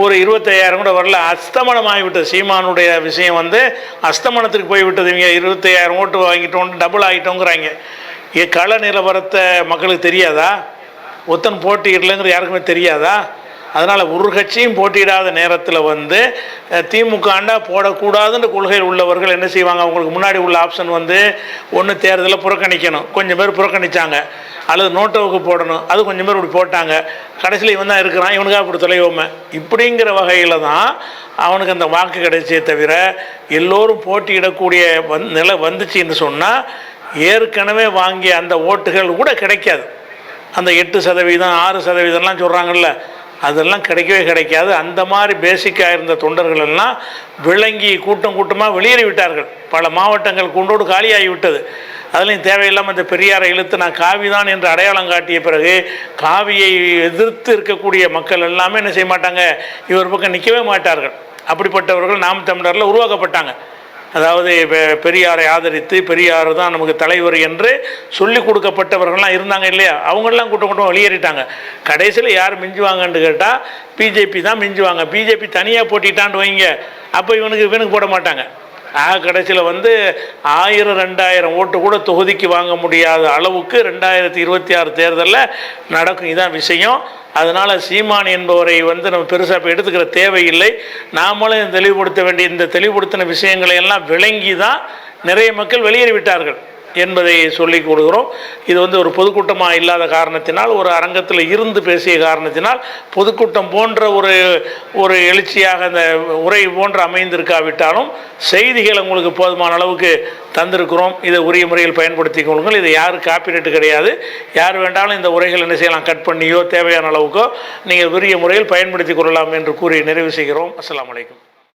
ஒரு 25,000 கூட வரல. அஸ்தமனம் ஆகிவிட்டது. சீமானுடைய விஷயம் வந்து அஸ்தமனத்துக்கு போய்விட்டது. இவங்க 25,000 ஓட்டு வாங்கிட்டோம், டபுள் ஆகிட்டோங்கிறாங்க. கள நிலவரத்தை மக்களுக்கு தெரியாதா? ஒத்தன் போட்டியிடலைங்கிறது யாருக்குமே தெரியாதா? அதனால் ஒரு கட்சியும் போட்டியிடாத நேரத்தில் வந்து திமுக ஆண்டா போடக்கூடாதுன்ற கொள்கையில் உள்ளவர்கள் என்ன செய்வாங்க? அவங்களுக்கு முன்னாடி உள்ள ஆப்ஷன் வந்து ஒன்று தேர்தலை புறக்கணிக்கணும், கொஞ்சம் பேர் புறக்கணித்தாங்க, அல்லது நோட்டோவுக்கு போடணும், அது கொஞ்சம் பேர் இப்படி போட்டாங்க. கடைசியில் இவன் தான் இருக்கிறான், இவனுக்காக இப்படி தொலைவோமே இப்படிங்கிற வகையில் தான் அவனுக்கு அந்த வாக்கு கிடைச்சே தவிர எல்லோரும் போட்டியிடக்கூடிய நிலை வந்துச்சுன்னு சொன்னால் ஏற்கனவே வாங்கிய அந்த ஓட்டுகள் கூட கிடைக்காது. அந்த 8%, 6%லாம் சொல்கிறாங்கல்ல, அதெல்லாம் கிடைக்கவே கிடைக்காது. அந்த மாதிரி பேசிக்காக இருந்த தொண்டர்கள் எல்லாம் விளங்கி கூட்டமாக வெளியேறிவிட்டார்கள். பல மாவட்டங்கள் கொண்டோடு காலியாகிவிட்டது. அதுலேயும் தேவையில்லாமல் இந்த பெரியாரை இழுத்து நான் காவி தான் என்று அடையாளம் காட்டிய பிறகு காவியை எதிர்த்து இருக்கக்கூடிய மக்கள் எல்லாமே என்ன செய்ய மாட்டாங்க? இவர் பக்கம் நிற்கவே மாட்டார்கள். அப்படிப்பட்டவர்கள் நாம் தமிழரில் உருவாக்கப்பட்டாங்க. அதாவது பெரியாரை ஆதரித்து பெரியார் தான் நமக்கு தலைவர் என்று சொல்லிக் கொடுக்கப்பட்டவர்கள்லாம் இருந்தாங்க இல்லையா? அவங்களெல்லாம் கூட்டம் வெளியேறிட்டாங்க. கடைசியில் யார் மிஞ்சுவாங்கன்னு கேட்டால் பிஜேபி தான் மிஞ்சுவாங்க. பிஜேபி தனியாக போட்டிட்டான்னு வைங்க, அப்போ இவனுக்கு போட மாட்டாங்க. கடைசியில் வந்து 1000, 2000 ஓட்டு கூட தொகுதிக்கு வாங்க முடியாத அளவுக்கு 2026 தேர்தலில் நடக்கும். இதான் விஷயம். அதனால் சீமான் என்பவரை வந்து நம்ம பெருசாக எடுத்துக்கிற தேவையில்லை. நாமளும் இந்த தெளிவுபடுத்தின விஷயங்களை எல்லாம் விளங்கி தான் நிறைய மக்கள் வெளியேறிவிட்டார்கள் என்பதை சொல்லிக் கொடுக்கிறோம். இது வந்து ஒரு பொதுக்கூட்டமாக இல்லாத காரணத்தினால், ஒரு அரங்கத்தில் இருந்து பேசிய காரணத்தினால், பொதுக்கூட்டம் போன்ற ஒரு எழுச்சியாக அந்த உரை போன்று அமைந்திருக்காவிட்டாலும் செய்திகள் உங்களுக்கு போதுமான அளவுக்கு தந்திருக்கிறோம். இதை உரிய முறையில் பயன்படுத்திக் கொள்ளுங்கள். இது யாரும் காப்பிரைட்டு கிடையாது. யார் வேண்டாலும் இந்த உரைகள் என்ன செய்யலாம், கட் பண்ணியோ தேவையான அளவுக்கோ நீங்கள் உரிய முறையில் பயன்படுத்திக் கொள்ளலாம் என்று கூறி நிறைவு செய்கிறோம். அஸ்ஸலாமு அலைக்கும்.